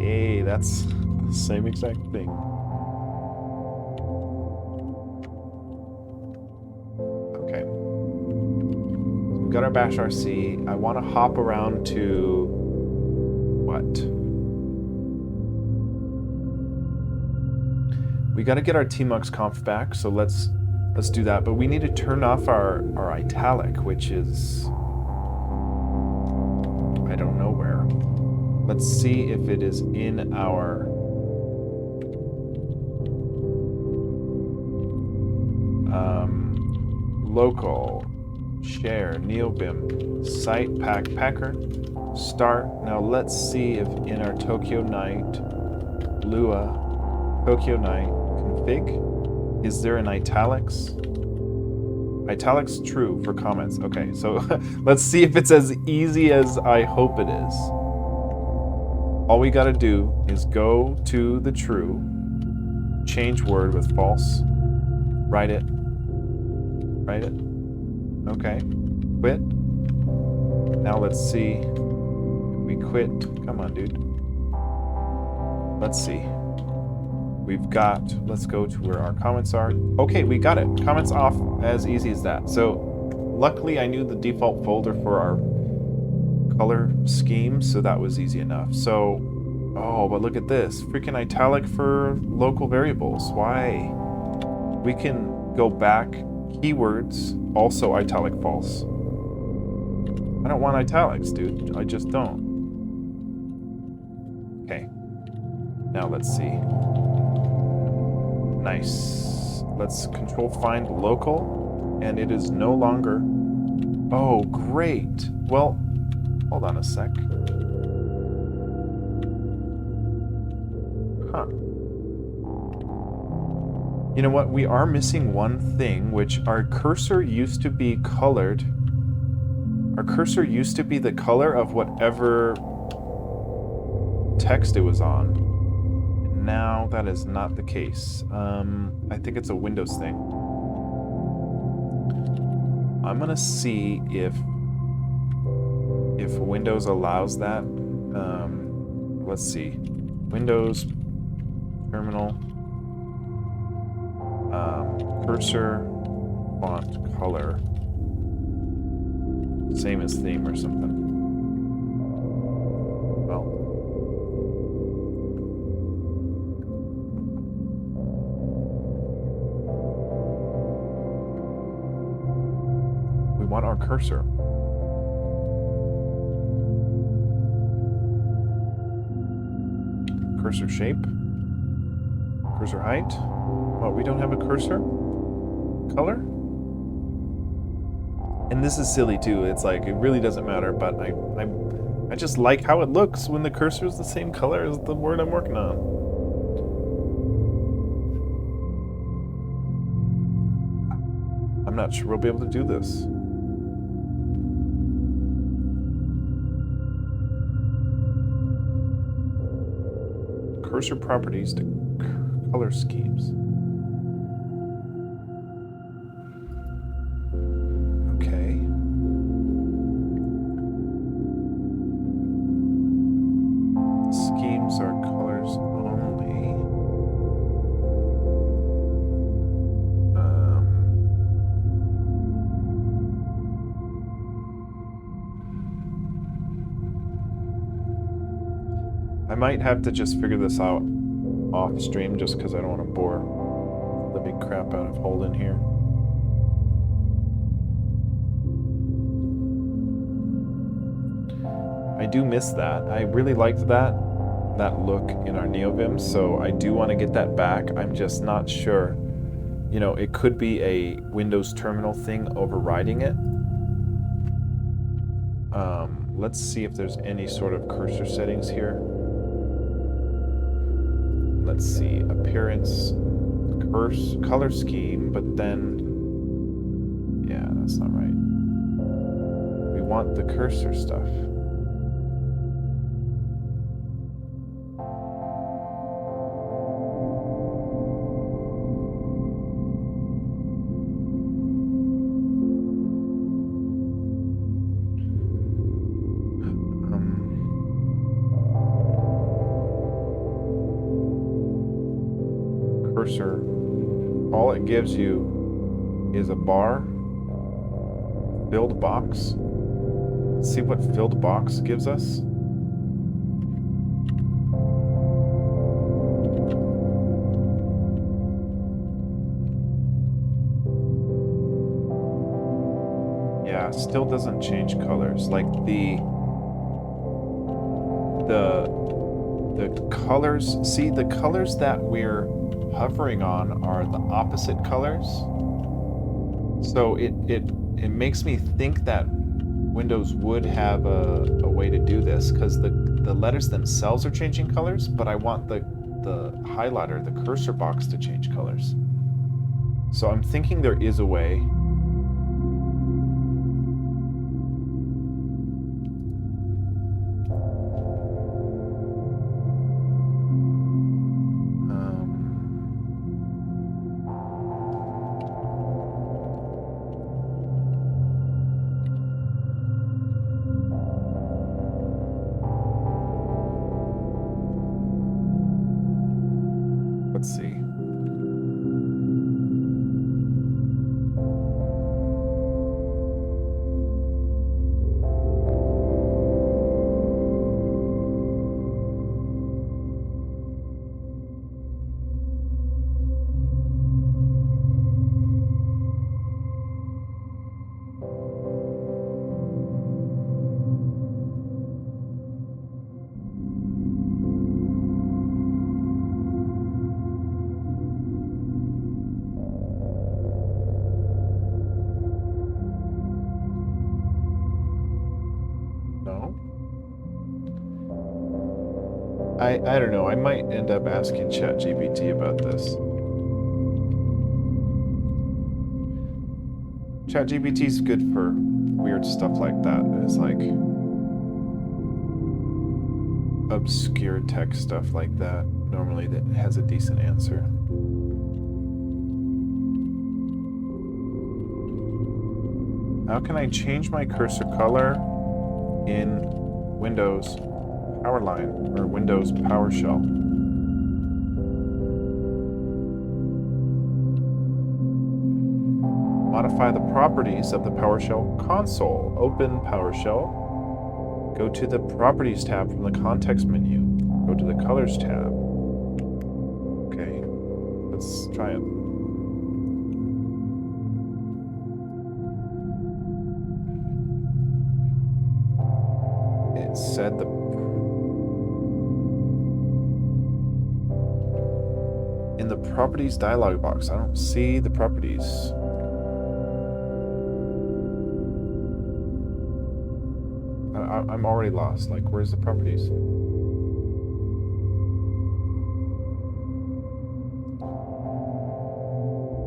Hey, that's the same exact thing. Okay. We've got our bash RC. I want to hop around to what? We got to get our tmux conf back, so let's do that. But we need to turn off our italic, which is I don't know where. Let's see if it is in our local share neovim site packer start. Now let's see if in our Tokyo Night Lua Tokyo Night config is there an italics? Italics true for comments. Okay, so let's see if it's as easy as I hope it is. All we gotta do is go to the true, change word with false, write it. Okay, quit. Now let's see if we quit. Come on, dude. Let's see. We've got, let's go to where our comments are. Okay, we got it. Comments off, as easy as that. So luckily I knew the default folder for our color scheme, so that was easy enough. So, oh, but look at this. Freaking italic for local variables. Why? We can go back, keywords, also italic false. I don't want italics, dude. I just don't. Okay. Now let's see. Nice. Let's control find local, and it is no longer. Oh, great. Well, hold on a sec. Huh. You know what? We are missing one thing, which our cursor used to be colored. Our cursor used to be the color of whatever text it was on. Now that is not the case. I think it's a Windows thing. I'm gonna see if Windows allows that. Let's see. Windows terminal cursor font color same as theme or something. Well, we want our cursor. Cursor shape, cursor height. Oh, we don't have a cursor color? And this is silly too. It's like, it really doesn't matter, but I just like how it looks when the cursor is the same color as the word I'm working on. I'm not sure we'll be able to do this. Cursor properties to color schemes. Okay. Schemes are colors only. I might have to just figure this out off stream just because I don't want to bore the big crap out of Holden here. I do miss that. I really liked that look in our NeoVim, so I do want to get that back. I'm just not sure. You know, it could be a Windows terminal thing overriding it. Let's see if there's any sort of cursor settings here. Let's see, appearance, color scheme, but then, yeah, that's not right. We want the cursor stuff. cursor, all it gives you is a bar, filled box. Let's see what filled box gives us. Yeah, still doesn't change colors. Like the colors, see, the colors that we're hovering on are the opposite colors. So it makes me think that Windows would have a way to do this, because the letters themselves are changing colors, but I want the highlighter, the cursor box, to change colors. So I'm thinking there is a way. Let's see. I don't know. I might end up asking ChatGPT about this. ChatGPT's good for weird stuff like that. It's like obscure tech stuff like that. Normally that has a decent answer. How can I change my cursor color in Windows Powerline or Windows PowerShell? Modify the properties of the PowerShell console. Open PowerShell. Go to the Properties tab from the context menu. Go to the Colors tab. Okay, let's try it. It said in the Properties dialog box. I don't see the properties. I'm already lost. Like, where's the properties?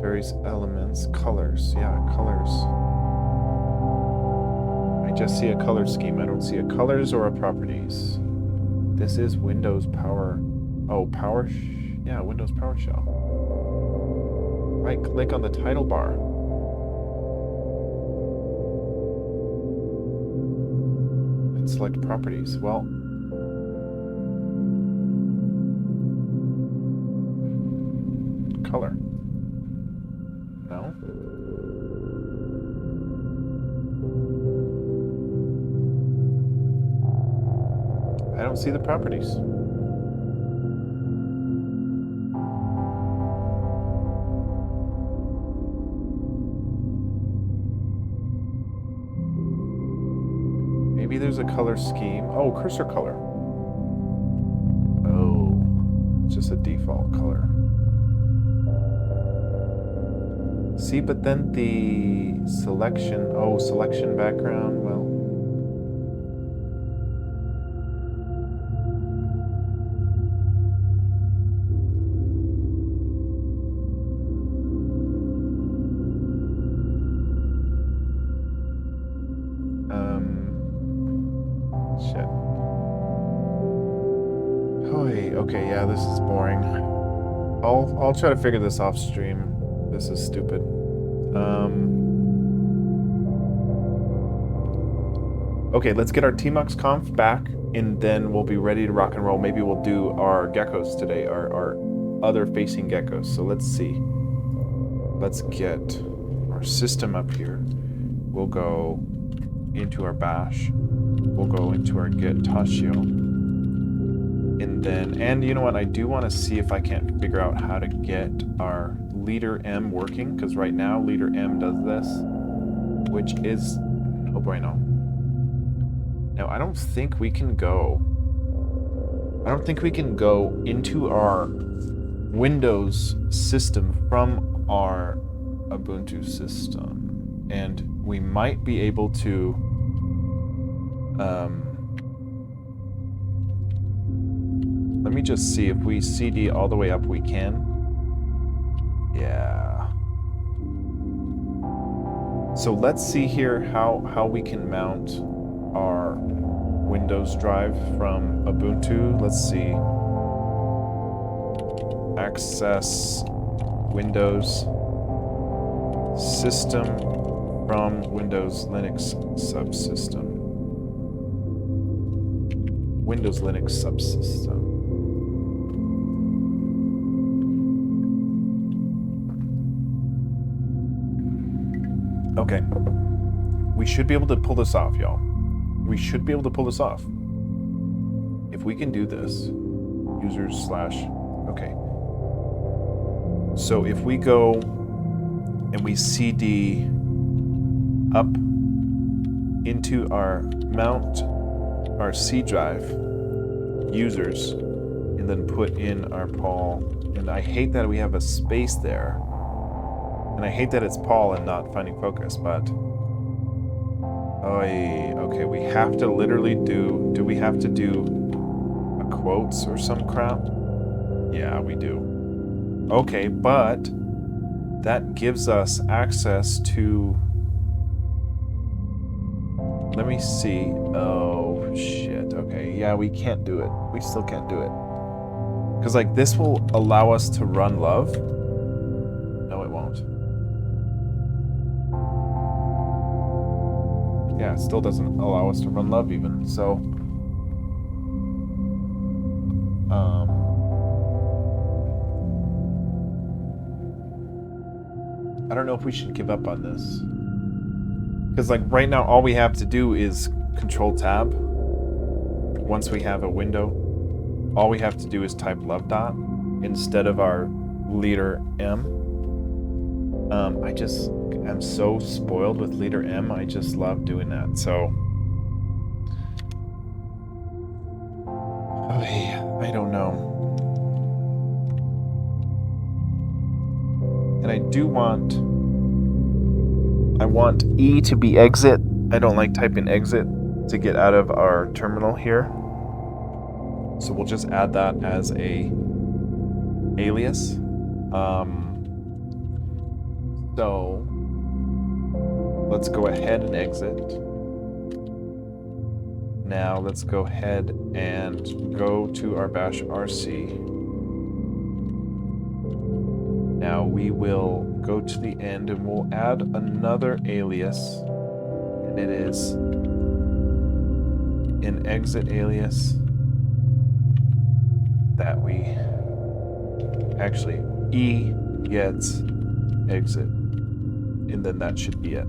Various elements, colors. Yeah, colors. I just see a color scheme. I don't see a colors or a properties. This is Windows Power. Oh, yeah, Windows PowerShell. Right click on the title bar. And select properties. Well, color. No. I don't see the properties. Maybe there's a color scheme. Oh, cursor color. Oh, it's just a default color. See, but then the selection. Oh, selection background. Well. Shit. Okay, yeah, this is boring. I'll try to figure this off stream. This is stupid. Okay, let's get our tmux conf back, and then we'll be ready to rock and roll. Maybe we'll do our geckos today, our other facing geckos. So let's see. Let's get our system up here. We'll go into our bash. We'll go into our get Tashio. And then, and you know what? I do want to see if I can't figure out how to get our leader M working, because right now leader M does this, which is no bueno. Now, I don't think we can go into our Windows system from our Ubuntu system. And we might be able to let me just see if we CD all the way up we can. Yeah. So let's see here how we can mount our Windows drive from Ubuntu. Let's see. Access Windows system from Windows Linux subsystem. Windows Linux subsystem. Okay. We should be able to pull this off, y'all. We should be able to pull this off. If we can do this, users slash, okay. So if we go and we CD up into our mount, our C drive, users, and then put in our Paul, and I hate that we have a space there, and I hate that it's Paul and not Finding Focus, but okay, we have to literally do we have to do a quotes or some crap? Yeah, we do. Okay, but that gives us access to, let me see. Oh shit. Okay, yeah, we can't do it. We still can't do it. Because like this will allow us to run love. No, it won't. Yeah, it still doesn't allow us to run love even. So I don't know if we should give up on this. Because like right now all we have to do is Control Tab. Once we have a window, all we have to do is type love dot instead of our leader M. I'm so spoiled with leader M. I just love doing that. So I don't know. And I want E to be exit. I don't like typing exit to get out of our terminal here. So we'll just add that as a alias. So let's go ahead and exit. Now let's go ahead and go to our bash RC. Now we will go to the end and we'll add another alias, and it is an exit alias that we actually E gets exit, and then that should be it.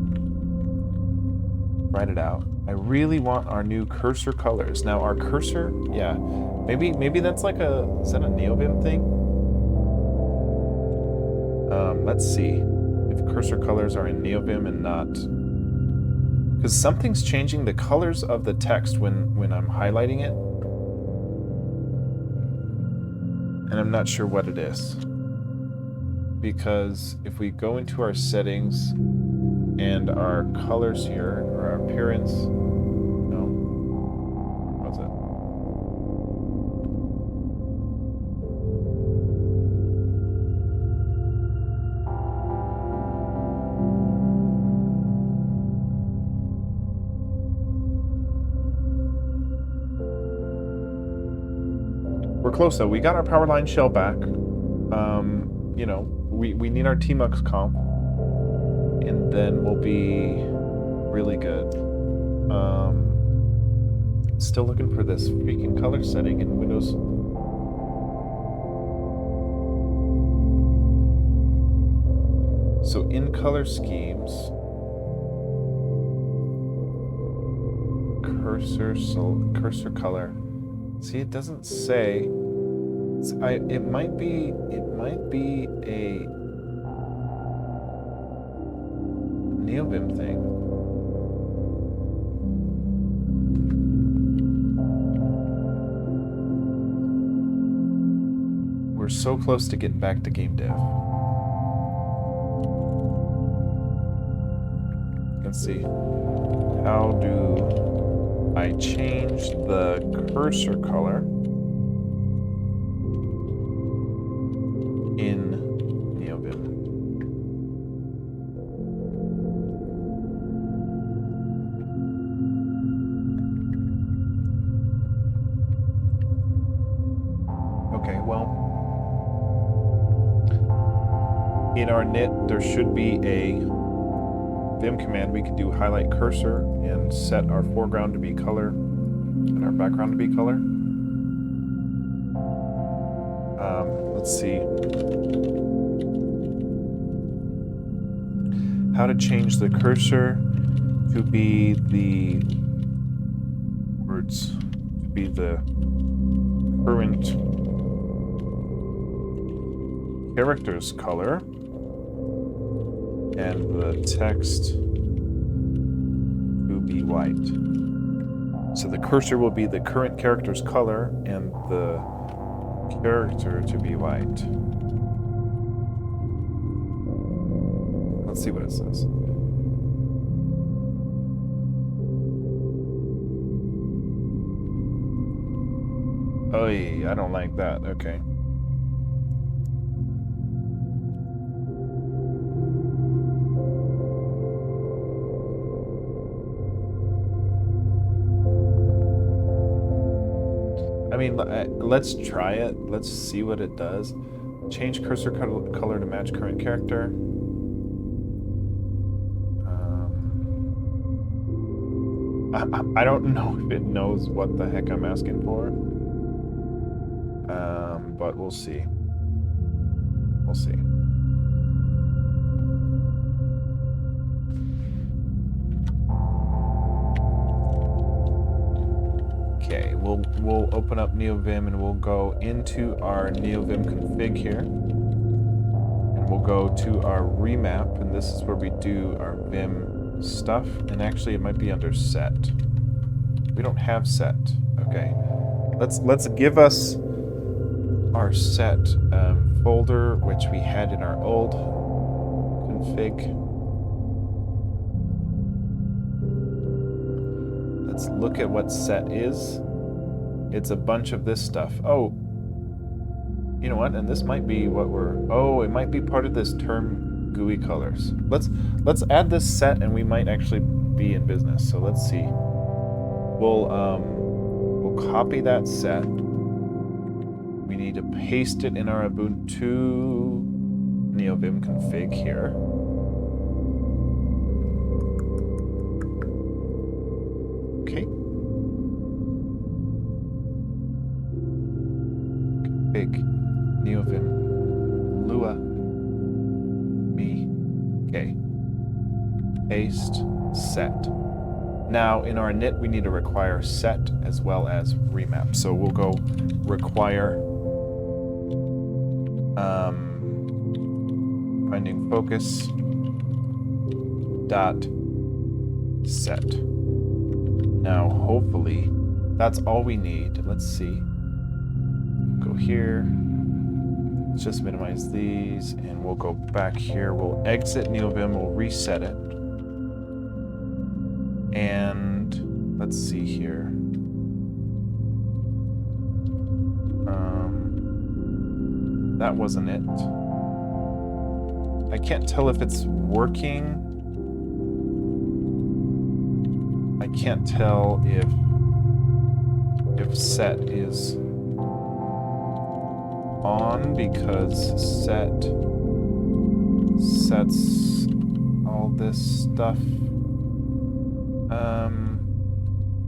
Write it out. I really want our new cursor colors. Now our cursor, yeah, maybe that's like is that a NeoVim thing? Let's see if cursor colors are in NeoVim and not, because something's changing the colors of the text when I'm highlighting it, and I'm not sure what it is. Because if we go into our settings and our colors here, or our appearance, no, what's it? We're close though. We got our power line shell back. You know, we need our tmux comp, and then we'll be really good. Still looking for this freaking color setting in Windows. So in color schemes, cursor color. See, it doesn't say. It might be a NeoVim thing. We're so close to getting back to game dev. Let's see. How do I change the cursor color in NeoVim? Okay, well, in our knit, there should be a Vim command. We could do highlight cursor and set our foreground to be color and our background to be color. Let's see. How to change the cursor to be the words, to be the current character's color, and the text to be white. So the cursor will be the current character's color and the character to be white. Let's see what it says. Oh, I don't like that. Okay. I mean, let's try it. Let's see what it does. Change cursor color to match current character. I don't know if it knows what the heck I'm asking for. But we'll see. We'll see. Okay, we'll open up NeoVim and we'll go into our NeoVim config here. And we'll go to our remap, and this is where we do our Vim stuff. And actually it might be under set. We don't have set. Okay. Let's give us our set folder, which we had in our old config. Let's look at what set is. It's a bunch of this stuff. Oh, you know what? And this might be what it might be part of this term GUI colors. Let's add this set, and we might actually be in business. So let's see. We'll copy that set. We need to paste it in our Ubuntu NeoVim config here. Okay. Config NeoVim Lua me. Okay. Paste set. Now in our init we need to require set as well as remap. So we'll go require findingfocus.dev. Now hopefully that's all we need. Let's see. Go here. Let's just minimize these and we'll go back here. We'll exit NeoVim, we'll reset it. And let's see here. That wasn't it. I can't tell if it's working. I can't tell if set is on because sets all this stuff.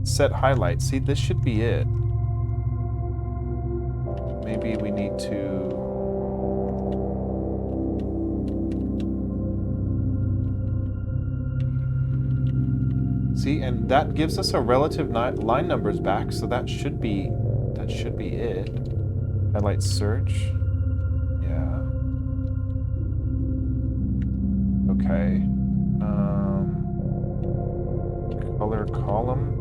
Set highlight. See, this should be it. Maybe we need to See, and that gives us our relative line numbers back, so that should be it. Highlight search. Yeah. Okay. Color column.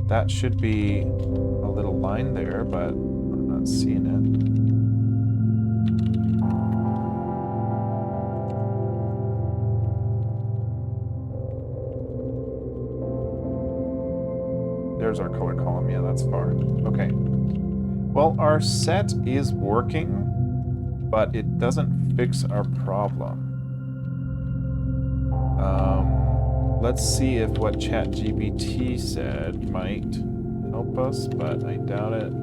That should be a little line there, but I'm not seeing it. There's our color column. Yeah, that's far. Okay. Well, our set is working, but it doesn't fix our problem. Let's see if what ChatGPT said might help us, but I doubt it.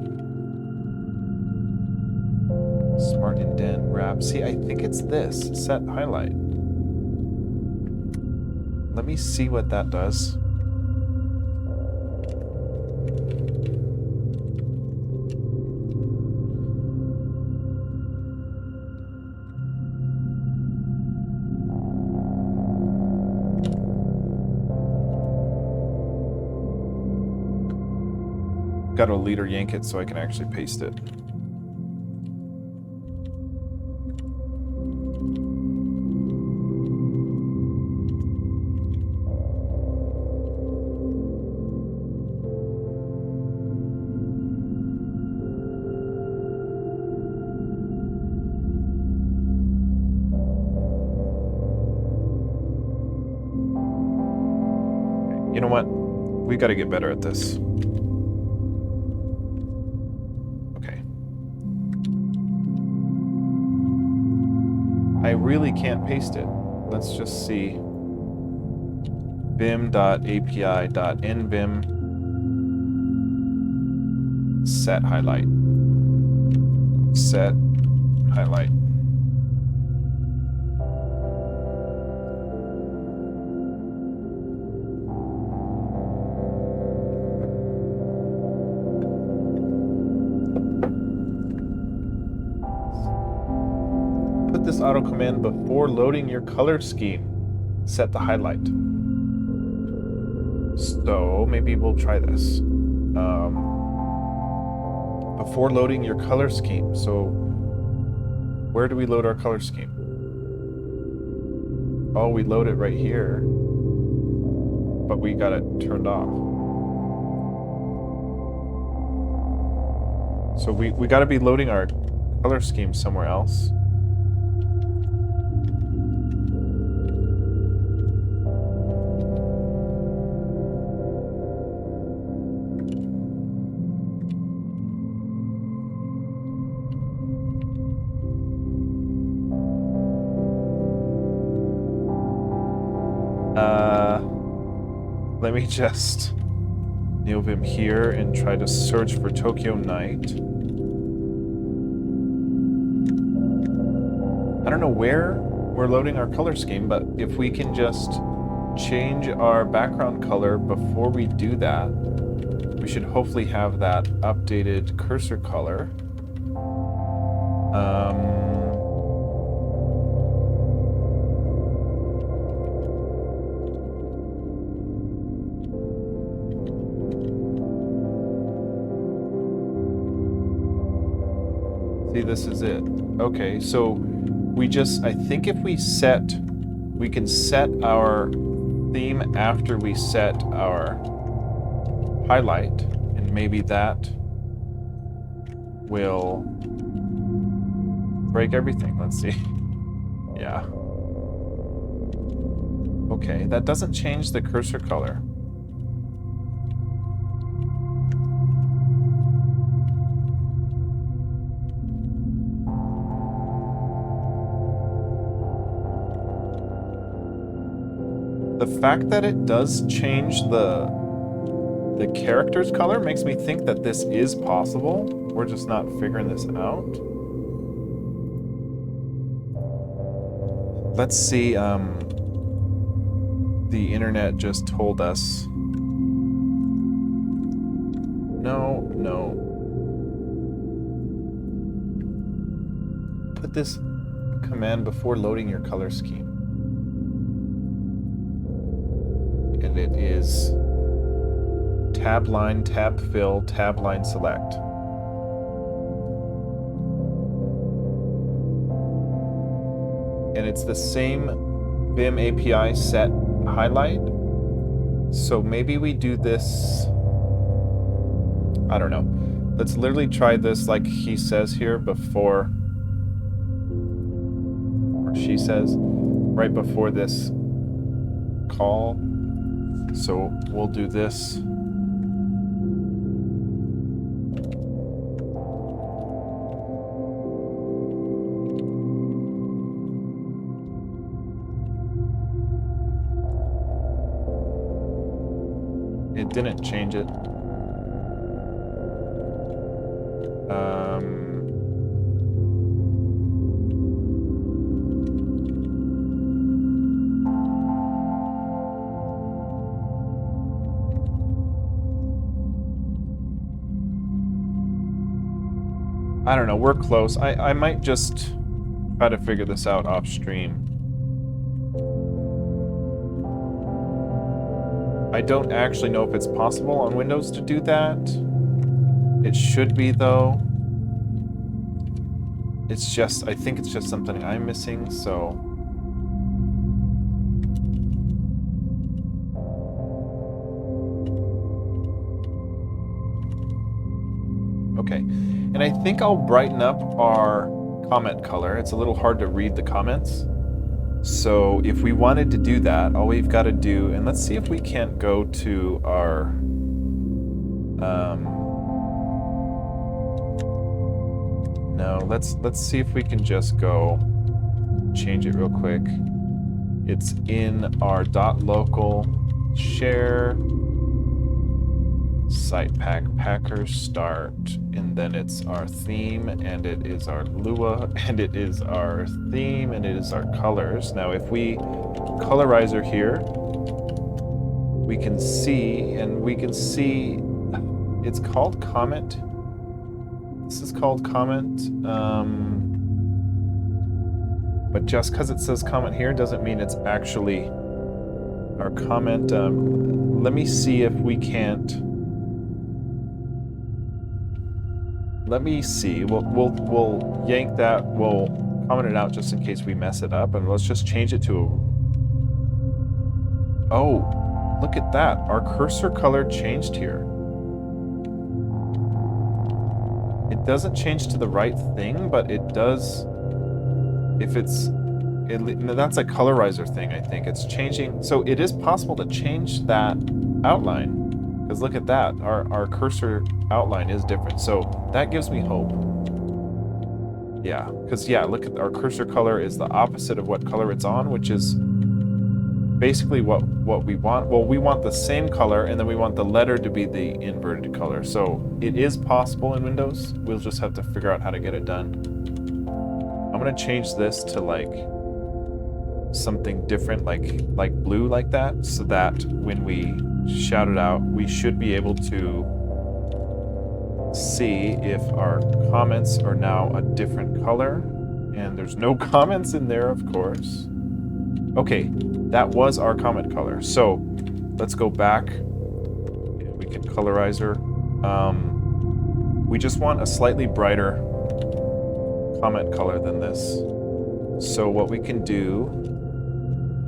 Smart indent wrap. See, I think it's this. Set highlight. Let me see what that does. Got to leader yank it so I can actually paste it. You know what? We got to get better at this. I really can't paste it. Let's just see. vim.api.nvim set highlight. Set highlight. This auto command before loading your color scheme. Set the highlight. So maybe we'll try this. Before loading your color scheme. So where do we load our color scheme? Oh, we load it right here. But we got it turned off. So we got to be loading our color scheme somewhere else. Let me just NeoVim here and try to search for Tokyo Night. I don't know where we're loading our color scheme, but if we can just change our background color before we do that, we should hopefully have that updated cursor color. See, this is it. Okay, so we just, I think if we can set our theme after we set our highlight, and maybe that will break everything. Let's see. Yeah. Okay, that doesn't change the cursor color. The fact that it does change the character's color makes me think that this is possible. We're just not figuring this out. Let's see, the internet just told us. No. Put this command before loading your color scheme. and it is tab line, tab fill, tab line select. And it's the same Vim API set highlight. So maybe we do this, I don't know. Let's literally try this like he says here before, or she says, right before this call. So we'll do this. It didn't change it. I don't know, we're close. I might just try to figure this out off stream. I don't actually know if it's possible on Windows to do that. It should be, though. It's just, I think it's just something I'm missing, so... Okay, and I think I'll brighten up our comment color. It's a little hard to read the comments. So if we wanted to do that, all we've got to do, and let's see if we can't go to our... no, let's see if we can just go change it real quick. It's in our .local share site packer start, and then it's our theme, and it is our Lua, and it is our theme, and it is our colors. Now if we colorizer here, we can see, it's called comment. This is called comment, but just because it says comment here doesn't mean it's actually our comment. Let me see if we can't. Let me see. We'll yank that. We'll comment it out just in case we mess it up, and let's just change it to a... Oh, look at that. Our cursor color changed here. It doesn't change to the right thing, but it does if it's... that's a colorizer thing, I think. It's changing... So it is possible to change that outline. Because look at that, our cursor outline is different, so that gives me hope. Yeah, because yeah, look at our cursor color is the opposite of what color it's on, which is basically what we want. Well, we want the same color, and then we want the letter to be the inverted color. So it is possible in Windows. We'll just have to figure out how to get it done. I'm gonna change this to like something different, like blue like that, so that when we shout it out, we should be able to see if our comments are now a different color. And there's no comments in there, of course. Okay, that was our comment color. So let's go back. We can colorizer. We just want a slightly brighter comment color than this. So what we can do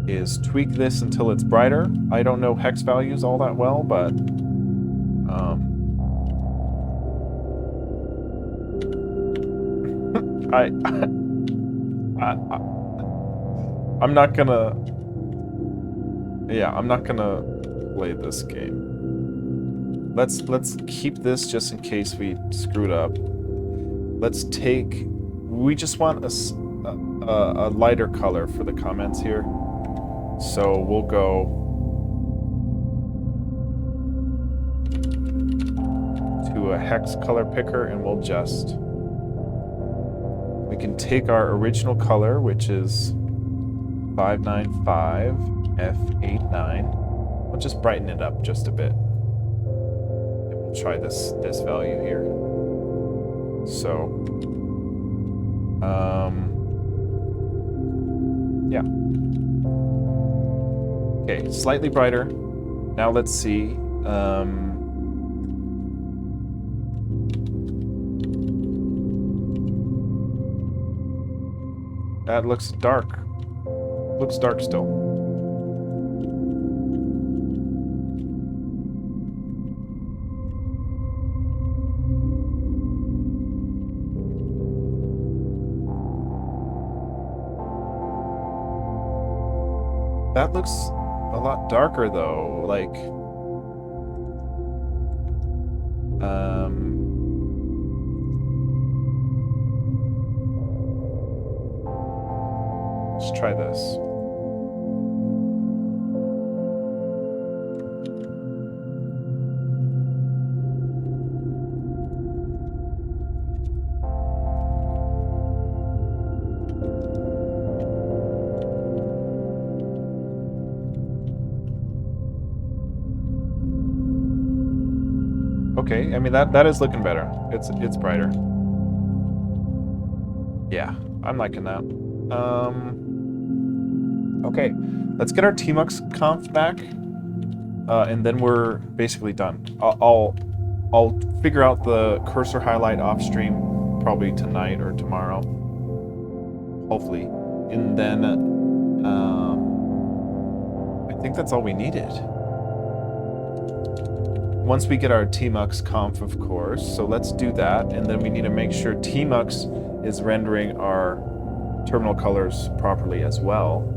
is tweak this until it's brighter. I don't know hex values all that well, but I'm not gonna... Yeah, I'm not gonna play this game. Let's keep this just in case we screwed up. Let's take... We just want a lighter color for the comments here. So we'll go to a hex color picker, and we'll just... We can take our original color, which is 595 F89. We'll just brighten it up just a bit. And we'll try this value here. So, yeah. Okay, slightly brighter. Now let's see. That looks dark. Looks dark still. That looks a lot darker though, like let's try this. Okay, I mean that is looking better. It's brighter. Yeah, I'm liking that. Okay, let's get our tmux conf back, and then we're basically done. I'll figure out the cursor highlight off stream probably tonight or tomorrow, hopefully, and then I think that's all we needed. Once we get our tmux conf, of course, so let's do that, and then we need to make sure tmux is rendering our terminal colors properly as well.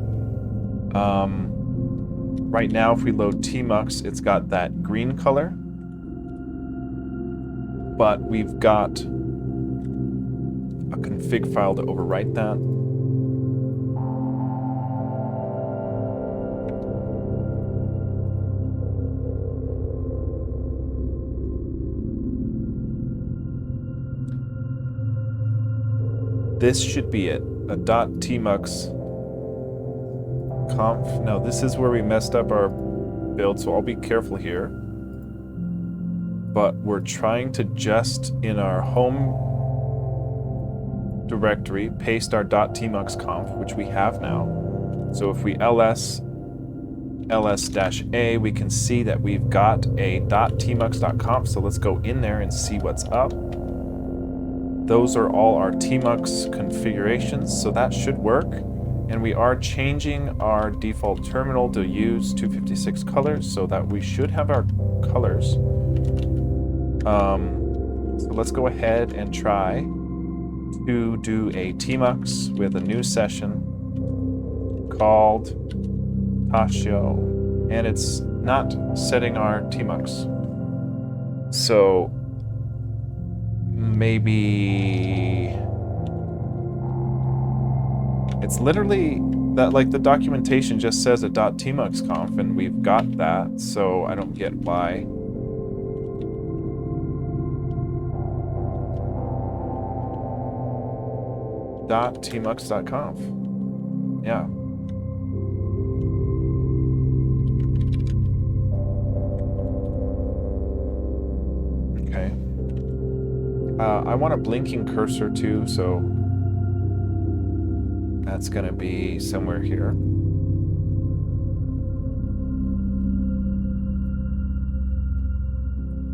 Right now, if we load tmux, it's got that green color, but we've got a config file to overwrite that. This should be it, a .tmux conf. No, this is where we messed up our build, so I'll be careful here. But we're trying to just, in our home directory, paste our .tmux conf, which we have now. So if we ls-a, we can see that we've got a .tmux.conf, so let's go in there and see what's up. Those are all our tmux configurations, so that should work. And we are changing our default terminal to use 256 colors, so that we should have our colors. So let's go ahead and try to do a tmux with a new session called Tasio, and it's not setting our tmux. So maybe it's literally that, like, the documentation just says a .tmux conf, and we've got that, so I don't get why. .tmux.conf. Yeah. Okay. I want a blinking cursor too, so that's gonna be somewhere here.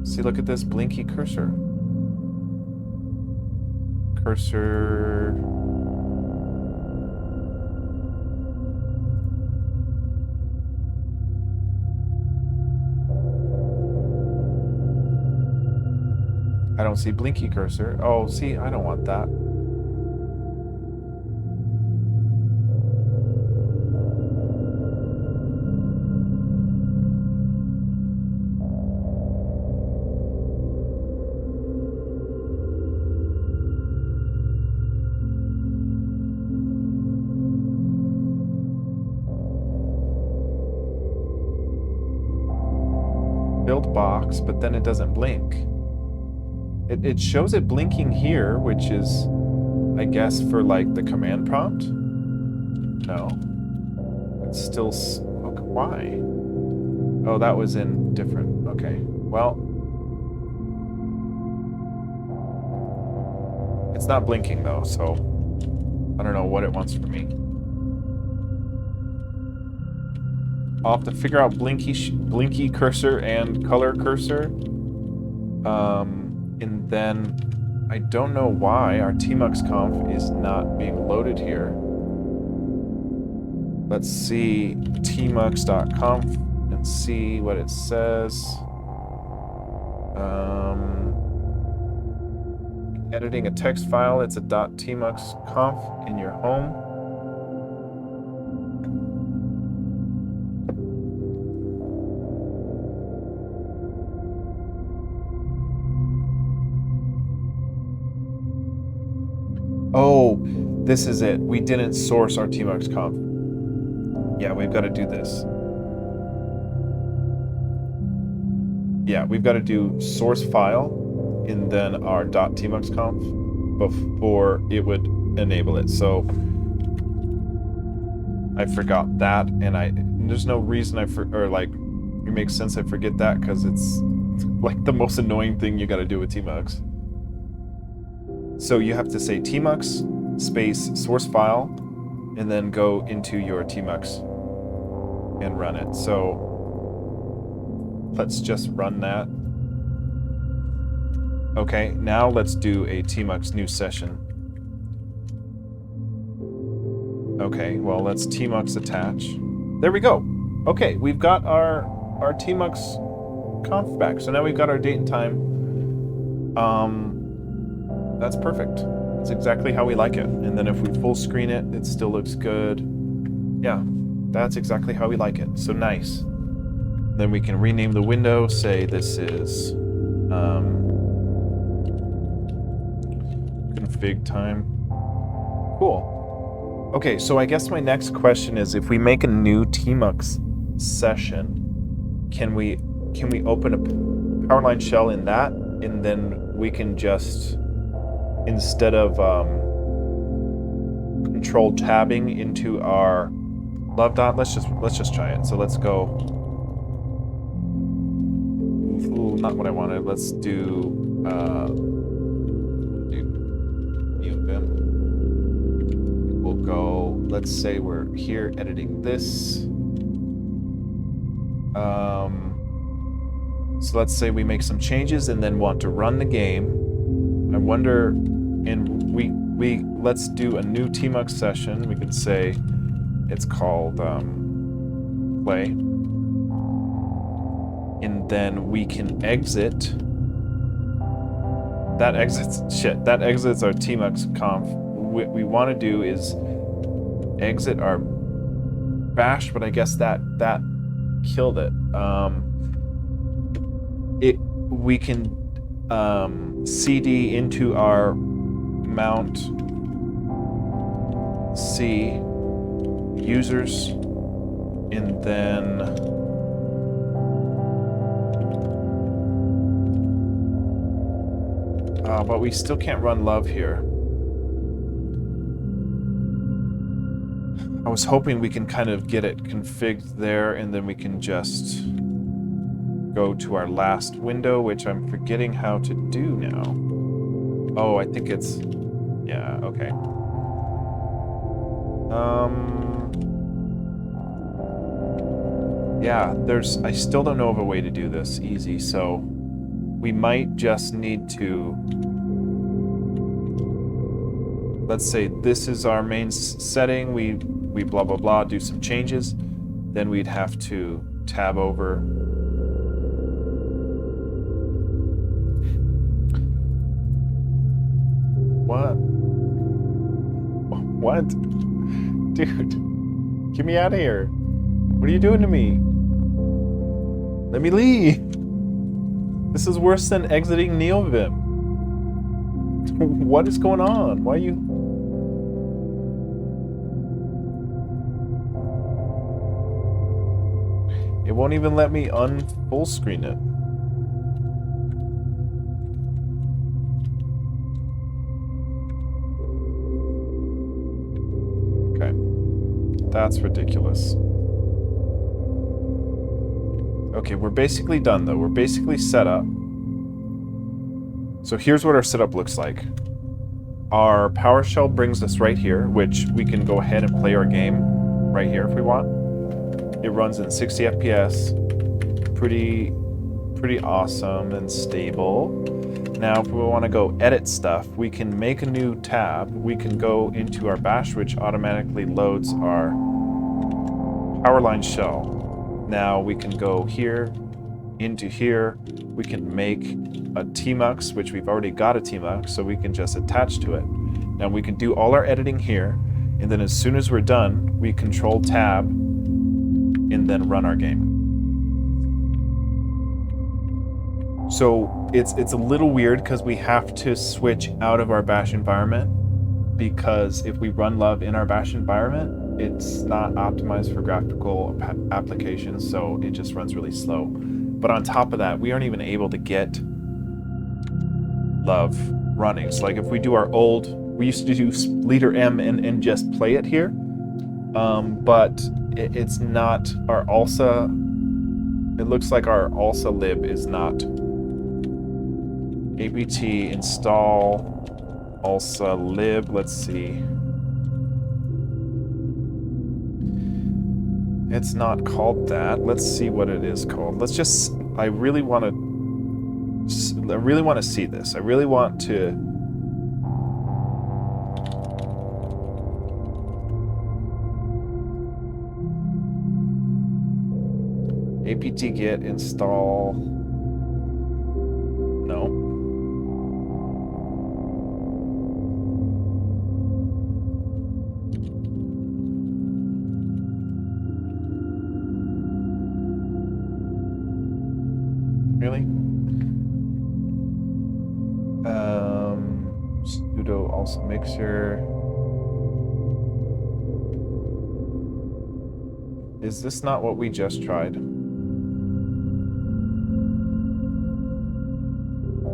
See, look at this blinky cursor. Cursor. I don't see blinky cursor. Oh, see, I don't want that. Build box, but then it doesn't blink. It shows it blinking here, which is, I guess, for like the command prompt. No, it's still. Okay, why? Oh, that was in different. Okay, well, it's not blinking though, so I don't know what it wants from me. I'll have to figure out blinky cursor and color cursor. And then I don't know why our tmux.conf is not being loaded here. Let's see tmux.conf and see what it says. Editing a text file, it's a .tmux.conf in your home. Oh, this is it. We didn't source our tmux.conf. Yeah, we've got to do this. Yeah, we've got to do source file and then our .tmux.conf before it would enable it. So I forgot that, and there's no reason it makes sense I forget that because it's like the most annoying thing you got to do with tmux. So you have to say tmux space source file and then go into your tmux and run it. So let's just run that. Okay, now let's do a tmux new session. Okay, well, let's tmux attach. There we go. Okay, we've got our tmux.conf back. So now we've got our date and time. That's perfect. That's exactly how we like it. And then if we full screen it, it still looks good. Yeah, that's exactly how we like it. So nice. Then we can rename the window, say this is config time. Cool. Okay, so I guess my next question is, if we make a new tmux session, can we open a Powerline shell in that, and then we can just, instead of control tabbing into our love dot, let's just try it. So let's go. Ooh, not what I wanted. Let's do neovim. We'll go. Let's say we're here editing this. So let's say we make some changes and then want to run the game. I wonder, and we let's do a new tmux session. We could say it's called play, and then we can exit. That exits our tmux.conf. What we want to do is exit our bash, but I guess that killed it. We can cd into our mount C users, and then but we still can't run love here. I was hoping we can kind of get it configured there, and then we can just go to our last window, which I'm forgetting how to do now. Oh, I think it's, yeah, okay. Yeah, I still don't know of a way to do this easy, so we might just need to, let's say this is our main setting, we blah blah blah, do some changes, then we'd have to tab over. What? Dude, get me out of here. What are you doing to me? Let me leave. This is worse than exiting neovim. What is going on? Why are you... It won't even let me full screen it. That's ridiculous. Okay, we're basically done though. We're basically set up. So here's what our setup looks like. Our PowerShell brings us right here, which we can go ahead and play our game right here if we want. It runs in 60 FPS. Pretty awesome and stable. Now, if we want to go edit stuff, we can make a new tab. We can go into our bash, which automatically loads our Powerline shell. Now we can go here, into here. We can make a tmux, which we've already got a tmux, so we can just attach to it. Now we can do all our editing here, and then as soon as we're done, we control tab and then run our game. So it's a little weird because we have to switch out of our bash environment, because if we run love in our bash environment, it's not optimized for graphical applications, so it just runs really slow. But on top of that, we aren't even able to get love running. So like if we do our old, we used to do leader M and just play it here, but it's not our ALSA. It looks like our ALSA lib is not. apt install ALSA lib. Let's see. It's not called that. Let's see what it is called. Let's just. I really want to see this. I really want to. apt get install. No. Really? Sudo also mixer. Is this not what we just tried?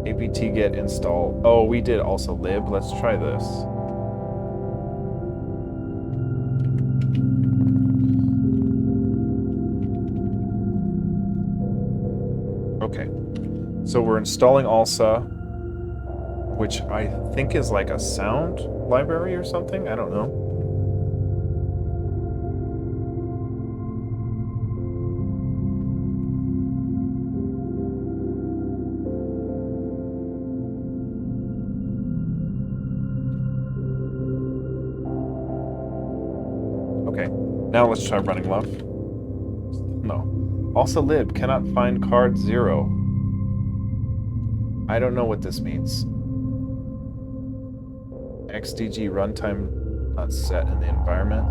apt get install. Oh, we did also lib. Let's try this. Okay, so we're installing ALSA, which I think is like a sound library or something. I don't know. Okay, now let's try running love. No. ALSA lib cannot find card 0. I don't know what this means. XDG runtime not set in the environment.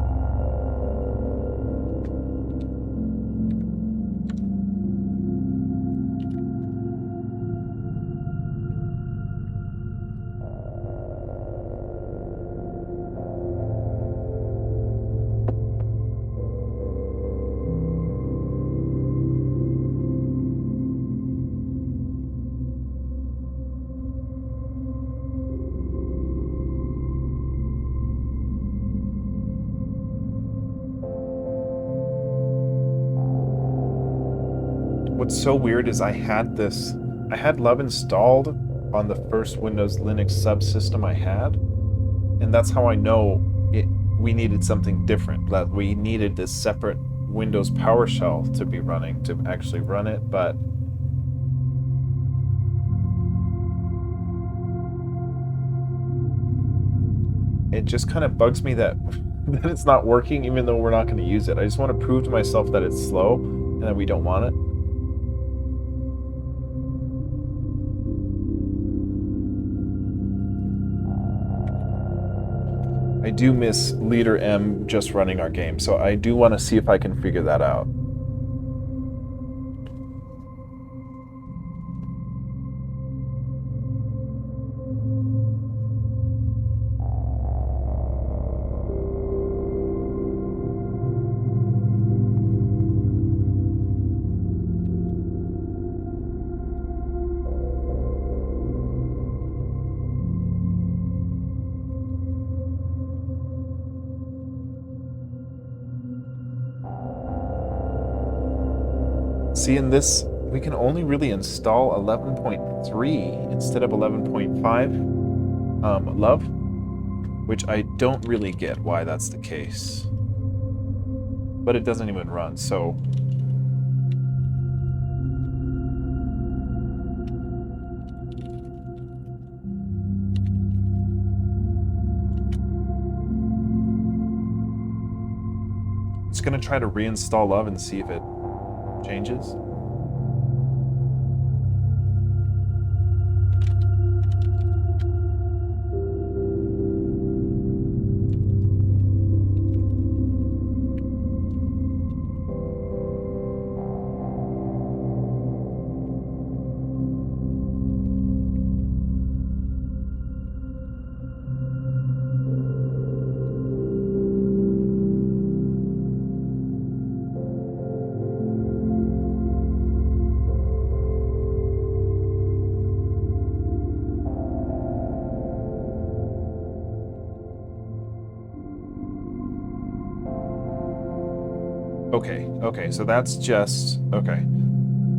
What's so weird is I had love installed on the first Windows Linux subsystem I had, and that's how I know we needed something different, that we needed this separate Windows PowerShell to be running to actually run it, but it just kind of bugs me that it's not working even though we're not going to use it. I just want to prove to myself that it's slow and that we don't want it. I do miss leader M just running our game, so I do want to see if I can figure that out. See, in this, we can only really install 11.3 instead of 11.5 love, which I don't really get why that's the case. but it doesn't even run, so it's gonna try to reinstall Love and see if it changes. Okay, so that's just, okay.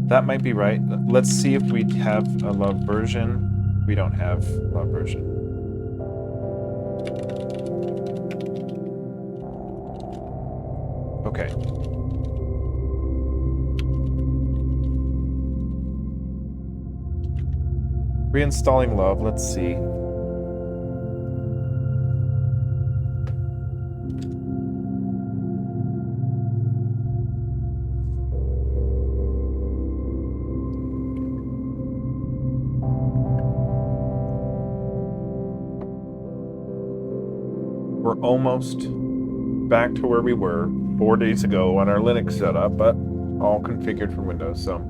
That might be right. Let's see if we have a Love version. We don't have Love version. Okay. Reinstalling Love, let's see. We're almost back to where we were 4 days ago on our Linux setup, but all configured for Windows, so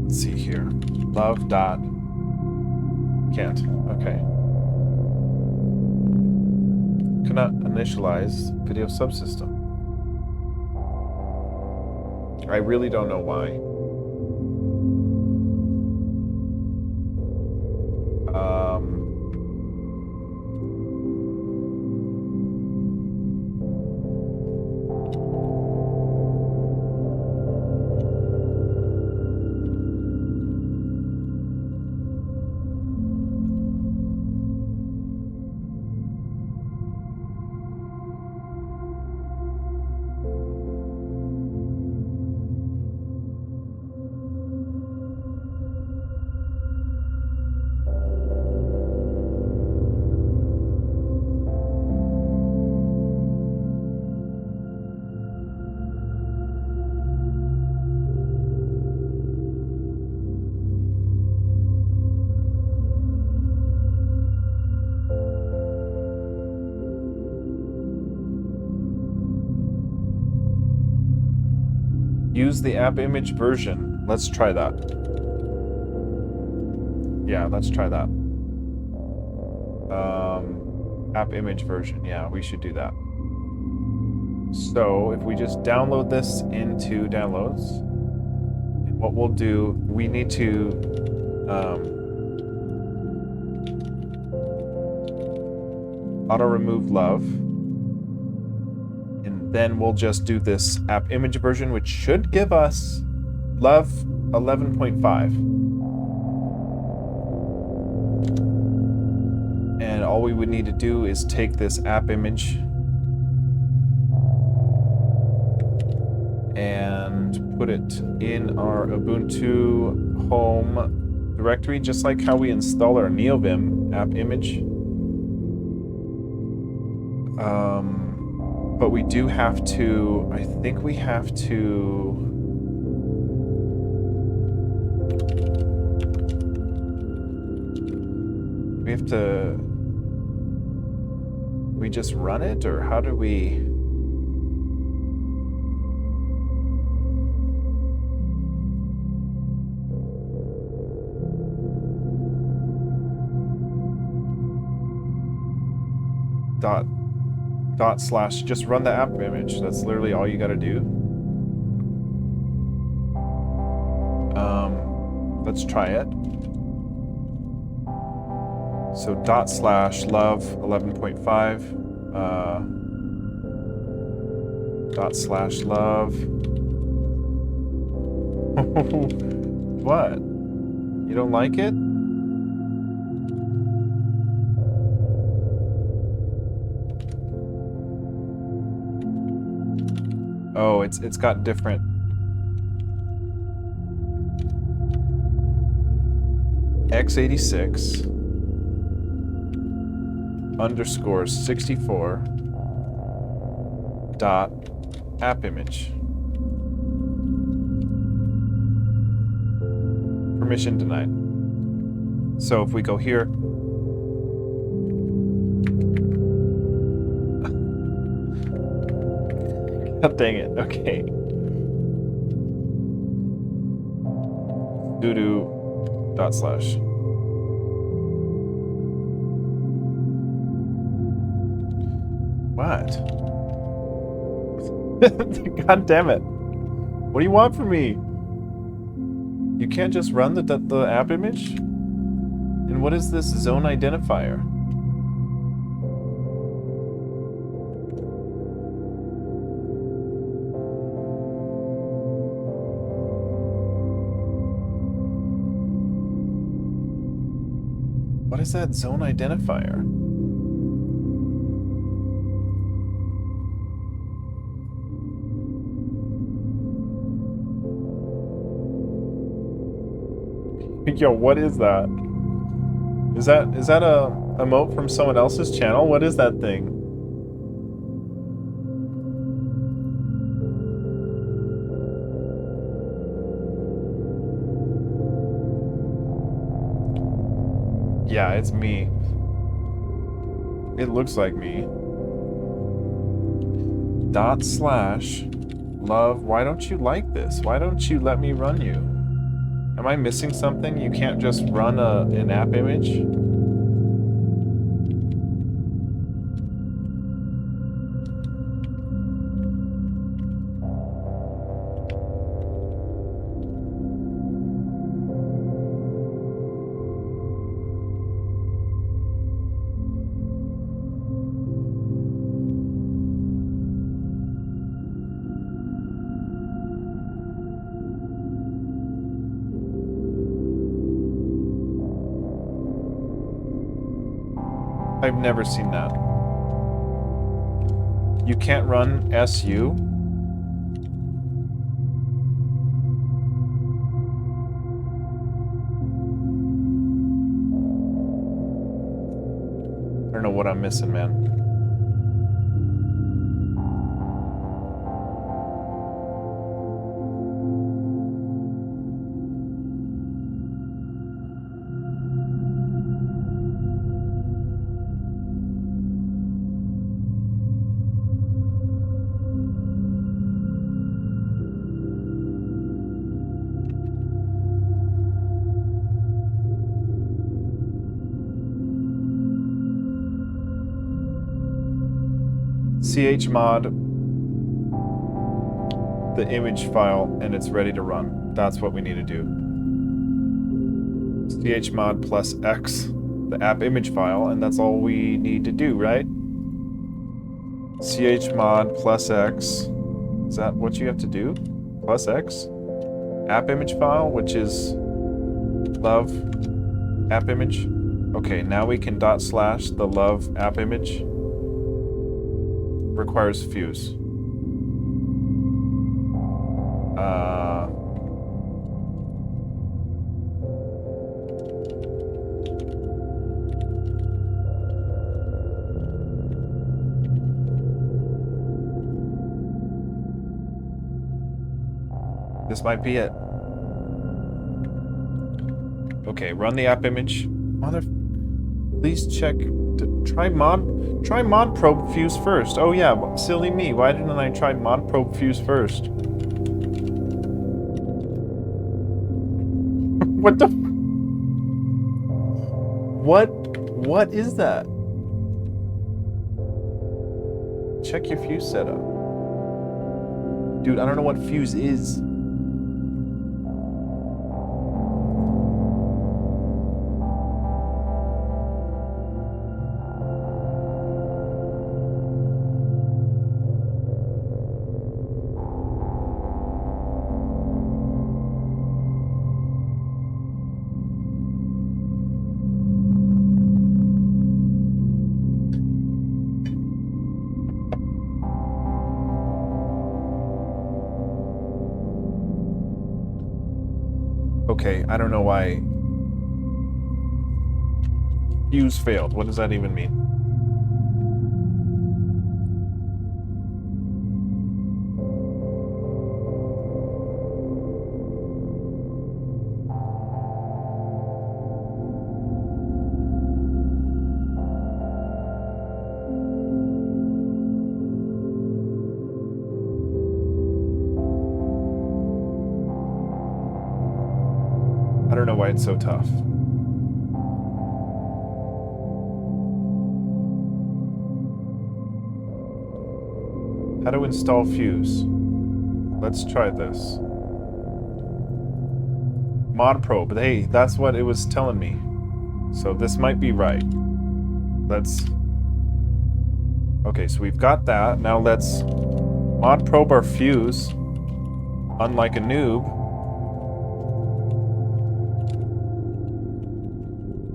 let's see here. Love dot can't. Okay. Cannot initialize video subsystem. I really don't know why. Use the app image version. Let's try that. Yeah, let's try that. App image version. Yeah, we should do that. So if we just download this into downloads, and what we'll do, we need to auto remove Love. Then we'll just do this app image version, which should give us Love 11.5. And all we would need to do is take this app image and put it in our Ubuntu home directory, just like how we install our NeoVim app image. But we do have to, I think we have to, we just run it, or how do we? // just run the app image. That's literally all you got to do. Let's try it. So / love 11.5 / love. What? You don't like it? Oh, it's got different. x86 underscore 64 dot app image. Permission denied. So if we go here, God dang it, okay. Sudo dot slash. What? God damn it. What do you want from me? You can't just run the app image? And what is this zone identifier? What is that zone identifier? Yo, what is that? Is that a emote from someone else's channel? What is that thing? Yeah, it's me. It looks like me. Dot slash love. Why don't you like this? Why don't you let me run you? Am I missing something? You can't just run an app image? I've never seen that. You can't run SU? I don't know what I'm missing, man. chmod the image file and it's ready to run. That's what we need to do. chmod plus X the app image file, and that's all we need to do, right? chmod plus X. Is that what you have to do? Plus X? App image file, which is love app image. Okay, now we can dot slash the love app image. Requires fuse. This might be it. Okay, run the app image. Please check. Try mod probe fuse first. Oh yeah, silly me. Why didn't I try mod probe fuse first? What the? What is that? Check your fuse setup. Dude, I don't know what fuse is. Okay, I don't know why. Fuse failed. What does that even mean? I don't know why it's so tough. How to install Fuse. Let's try this. Mod Pro, but hey, that's what it was telling me. So this might be right. Let's... Okay, so we've got that. Now let's mod probe our Fuse. Unlike a noob.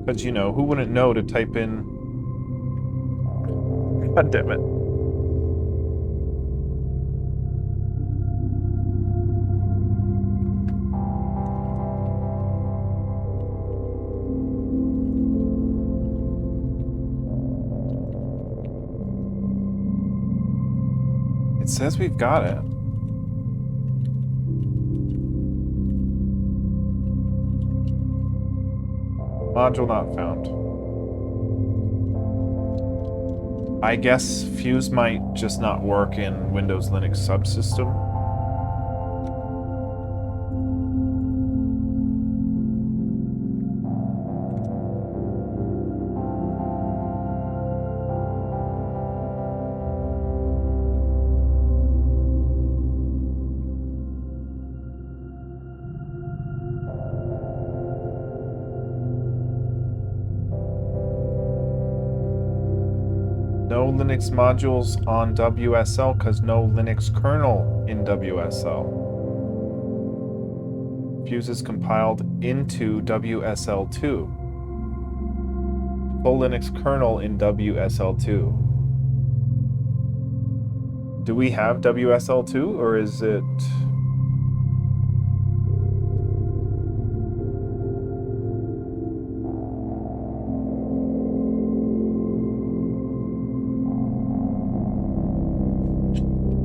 Because, you know, who wouldn't know to type in... God damn it. It says we've got it. Module not found. I guess Fuse might just not work in Windows Linux subsystem. No Linux modules on WSL because no Linux kernel in WSL. Fuse is compiled into WSL2. Full Linux kernel in WSL2. Do we have WSL2 or is it...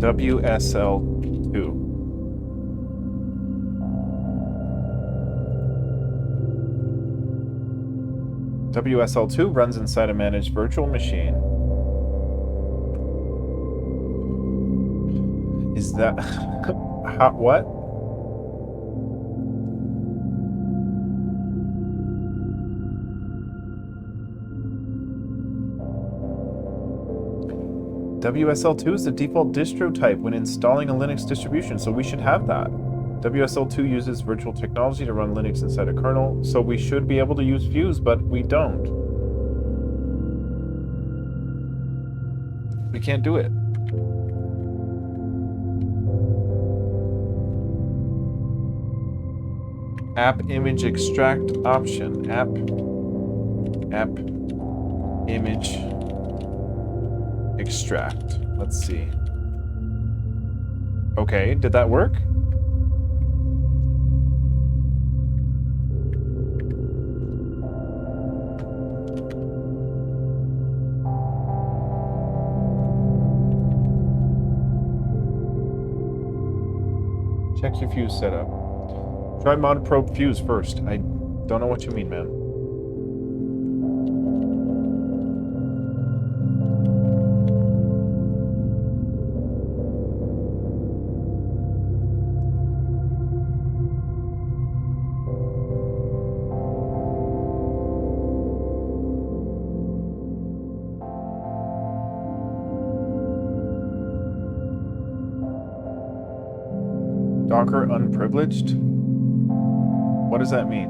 WSL2. WSL2 runs inside a managed virtual machine. Is that... How, what? WSL2 is the default distro type when installing a Linux distribution, so we should have that. WSL2 uses virtual technology to run Linux inside a kernel, so we should be able to use Fuse, but we don't. We can't do it. App image extract option. App image extract. Let's see. Okay, did that work? Check your Fuse setup. Try mod probe Fuse first. I don't know what you mean, man. Docker unprivileged? What does that mean?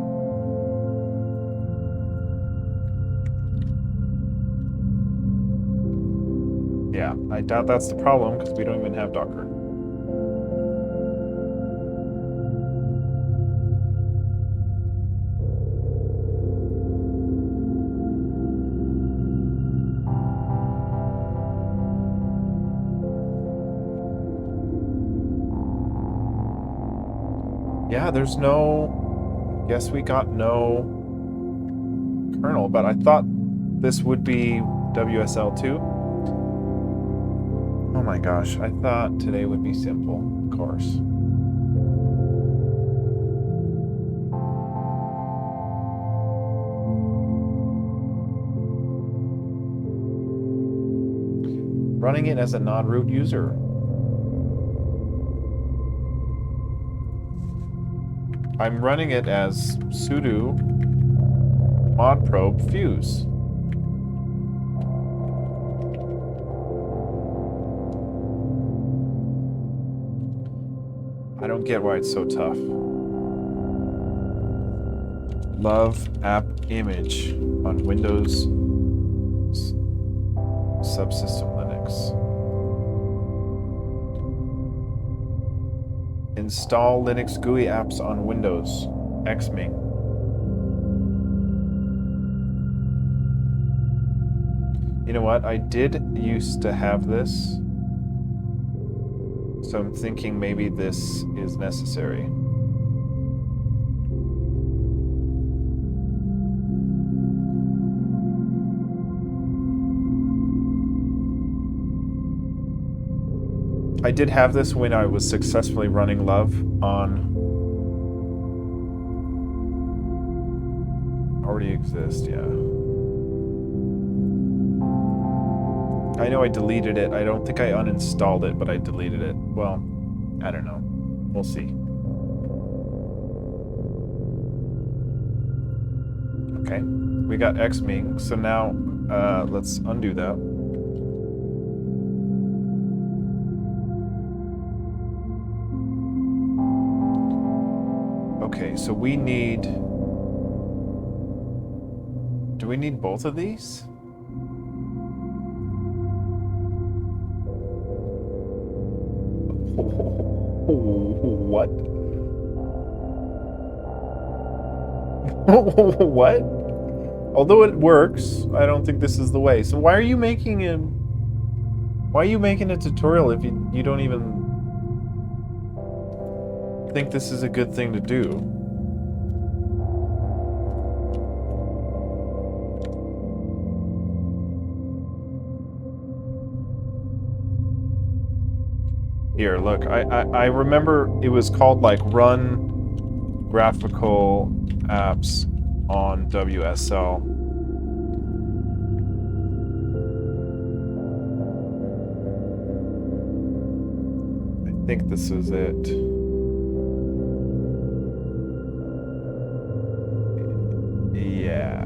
Yeah, I doubt that's the problem because we don't even have Docker. Yeah, there's no Guess we got no kernel, but I thought this would be WSL2. Oh my gosh, I thought today would be simple, of course. Running it as a non-root user. I'm running it as sudo modprobe fuse. I don't get why it's so tough. Love app image on Windows subsystem Linux. Install Linux GUI apps on Windows. Xming. You know what? I did used to have this. So I'm thinking maybe this is necessary. I did have this when I was successfully running Love on... Already exist, yeah. I know I deleted it. I don't think I uninstalled it, but I deleted it. Well, I don't know. We'll see. Okay, we got Xming, so now let's undo that. Okay, so we need... Do we need both of these? What? What? Although it works, I don't think this is the way. So why are you making a... Why are you making a tutorial if you don't even think this is a good thing to do? Here, look, I remember it was called like run graphical apps on WSL. I think this is it. Yeah.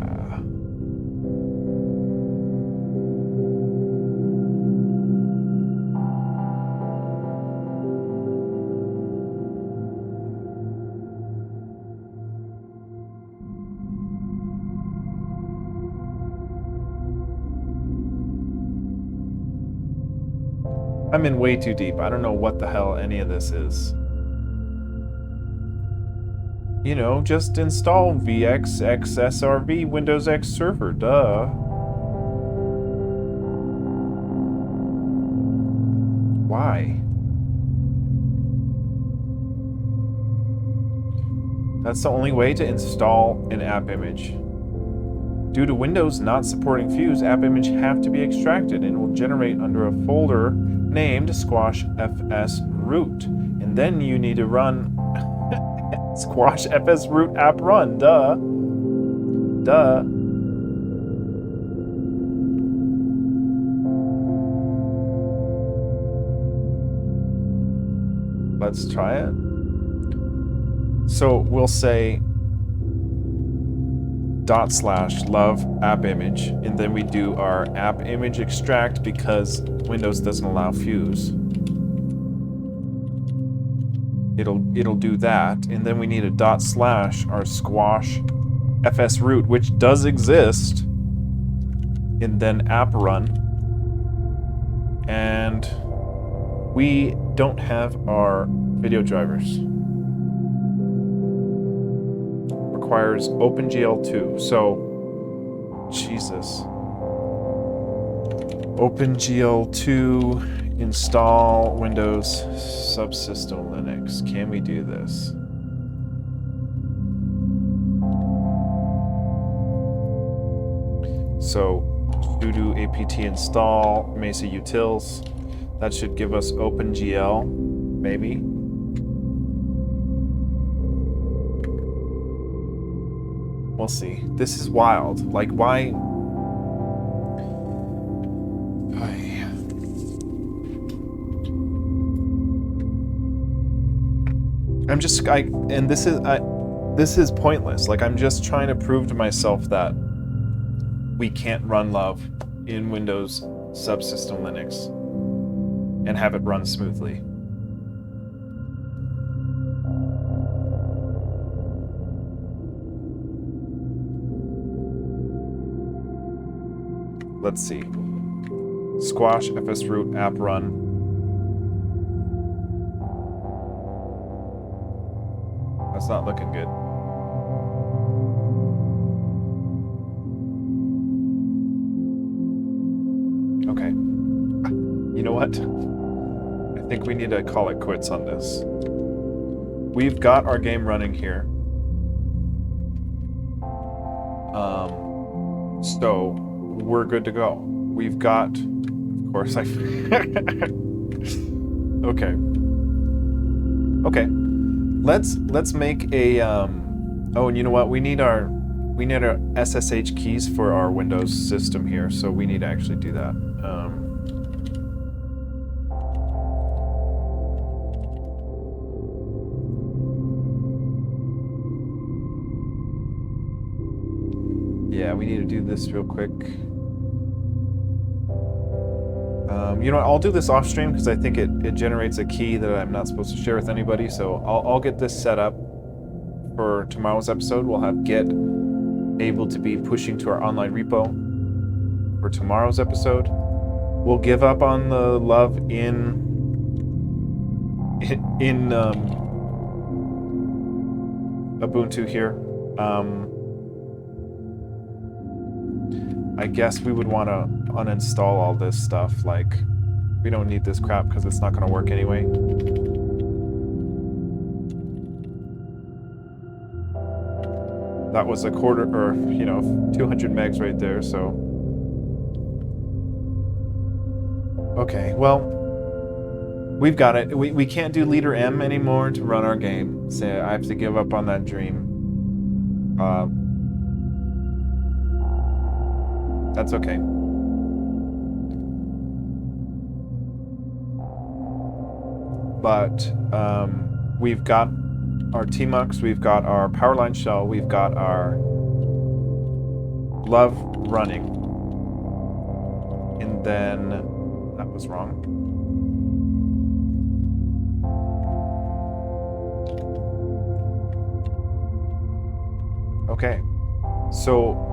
I'm in way too deep. I don't know what the hell any of this is. You know, just install VXXSRV Windows X Server, duh. Why? That's the only way to install an app image. Due to Windows not supporting Fuse, app image have to be extracted and will generate under a folder named squash fs root. And then you need to run squash fs root app run, duh. Duh. Let's try it. So we'll say /love app image, and then we do our app image extract because Windows doesn't allow Fuse. It'll do that, and then we need a / our squash fs root, which does exist, and then app run. And we don't have our video drivers. Requires OpenGL2. So, Jesus. OpenGL2 install Windows subsystem Linux. Can we do this? So sudo apt install Mesa utils. That should give us OpenGL, maybe. We'll see. This is wild. Like, why? This is pointless. Like, I'm just trying to prove to myself that we can't run Love in Windows Subsystem Linux and have it run smoothly. Let's see. Squash, fsroot, app run. That's not looking good. Okay. You know what? I think we need to call it quits on this. We've got our game running here. So we're good to go. We've got, of course, okay. Okay. Let's make a oh, and you know what? We need our SSH keys for our Windows system here, so we need to actually do that. Yeah, we need to do this real quick. You know what, I'll do this off stream because I think it generates a key that I'm not supposed to share with anybody, so I'll get this set up for tomorrow's episode. We'll have Git able to be pushing to our online repo for tomorrow's episode. We'll give up on the Love in Ubuntu here. I guess we would want to uninstall all this stuff. Like, we don't need this crap because it's not going to work anyway. That was a quarter, or 200 megs right there. So okay, well, we've got it. We can't do leader M anymore to run our game. So I have to give up on that dream. That's okay. But we've got our tmux, we've got our Powerline shell, we've got our Love running. And then that was wrong. Okay. So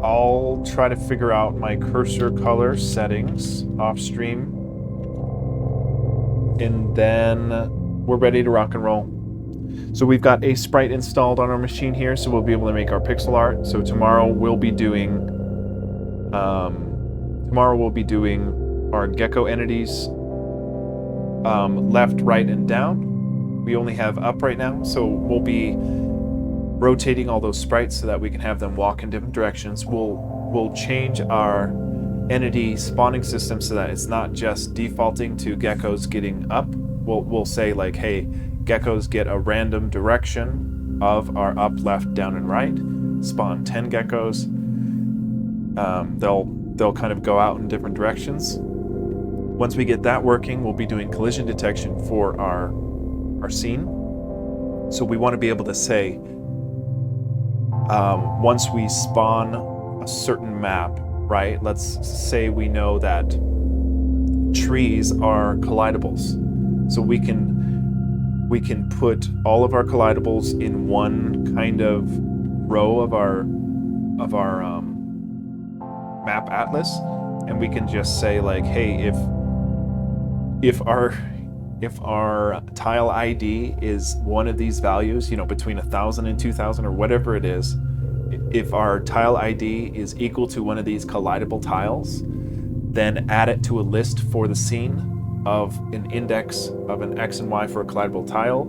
I'll try to figure out my cursor color settings off stream, and then we're ready to rock and roll. So we've got a sprite installed on our machine here, so we'll be able to make our pixel art. So tomorrow we'll be doing our gecko entities, left, right, and down. We only have up right now, so we'll be rotating all those sprites so that we can have them walk in different directions. We'll change our entity spawning system so that it's not just defaulting to geckos getting up. We'll say like, hey, geckos get a random direction of our up, left, down, and right. Spawn 10 geckos. They'll kind of go out in different directions. Once we get that working, we'll be doing collision detection for our scene. So we want to be able to say, once we spawn a certain map, right? Let's say we know that trees are collidables. So we can put all of our collidables in one kind of row of our map atlas, and we can just say like, hey, if our tile ID is one of these values, between 1,000 and 2,000 or whatever it is, if our tile ID is equal to one of these collidable tiles, then add it to a list for the scene of an index of an X and Y for a collidable tile,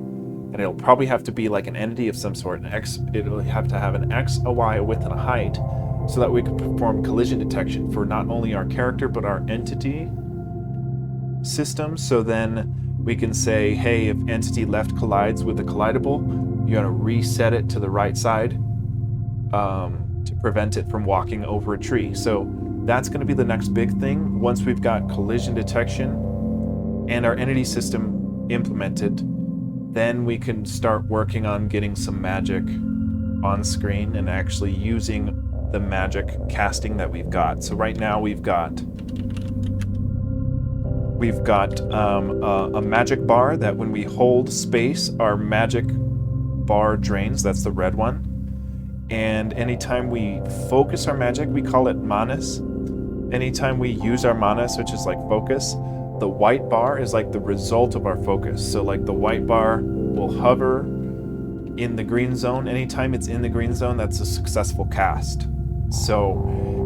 and it'll probably have to be like an entity of some sort. It'll have to have an X, a Y, a width, and a height, so that we can perform collision detection for not only our character but our entity system. So then we can say, hey, if entity left collides with the collidable, you gotta reset it to the right side to prevent it from walking over a tree. So that's going to be the next big thing. Once we've got collision detection and our entity system implemented, then we can start working on getting some magic on screen and actually using the magic casting that we've got. So right now we've got a magic bar that when we hold space, our magic bar drains. That's the red one. And anytime we focus our magic, we call it manas. Anytime we use our manas, which is like focus, the white bar is like the result of our focus. So like the white bar will hover in the green zone. Anytime it's in the green zone, that's a successful cast. So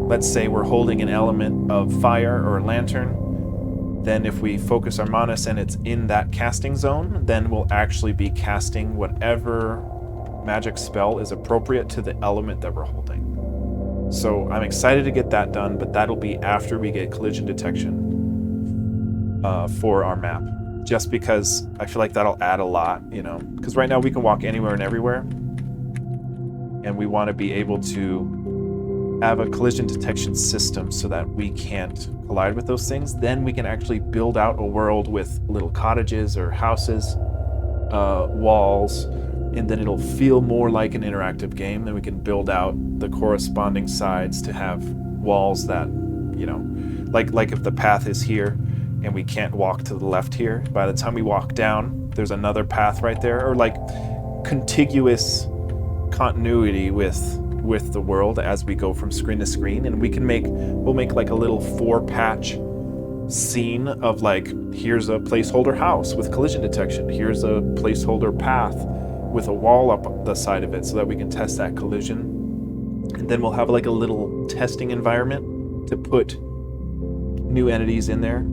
let's say we're holding an element of fire or a lantern. Then if we focus our manas and it's in that casting zone, then we'll actually be casting whatever magic spell is appropriate to the element that we're holding. So I'm excited to get that done, but that'll be after we get collision detection for our map. Just because I feel like that'll add a lot, you know, because right now we can walk anywhere and everywhere, and we want to be able to have a collision detection system so that we can't collide with those things. Then we can actually build out a world with little cottages or houses, walls, and then it'll feel more like an interactive game. Then we can build out the corresponding sides to have walls that, you know, like if the path is here and we can't walk to the left here, by the time we walk down, there's another path right there, or like contiguous continuity with the world as we go from screen to screen. And we'll make like a little 4-patch scene of like, here's a placeholder house with collision detection, here's a placeholder path with a wall up the side of it so that we can test that collision. And then we'll have like a little testing environment to put new entities in there.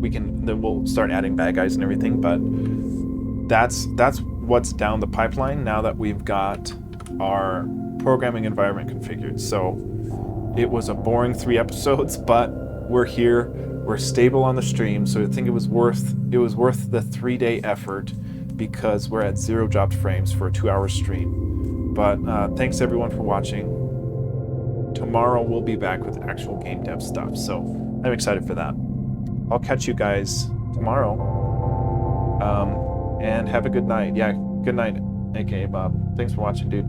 Then we'll start adding bad guys and everything, but that's what's down the pipeline now that we've got our programming environment configured. So it was a boring 3 episodes, but we're here, we're stable on the stream, so I think it was worth the 3-day effort, because we're at 0 dropped frames for a 2-hour stream. But thanks everyone for watching. Tomorrow we'll be back with actual game dev stuff, so I'm excited for that. I'll catch you guys tomorrow. And have a good night. Yeah, good night, aka Bob. Thanks for watching, dude.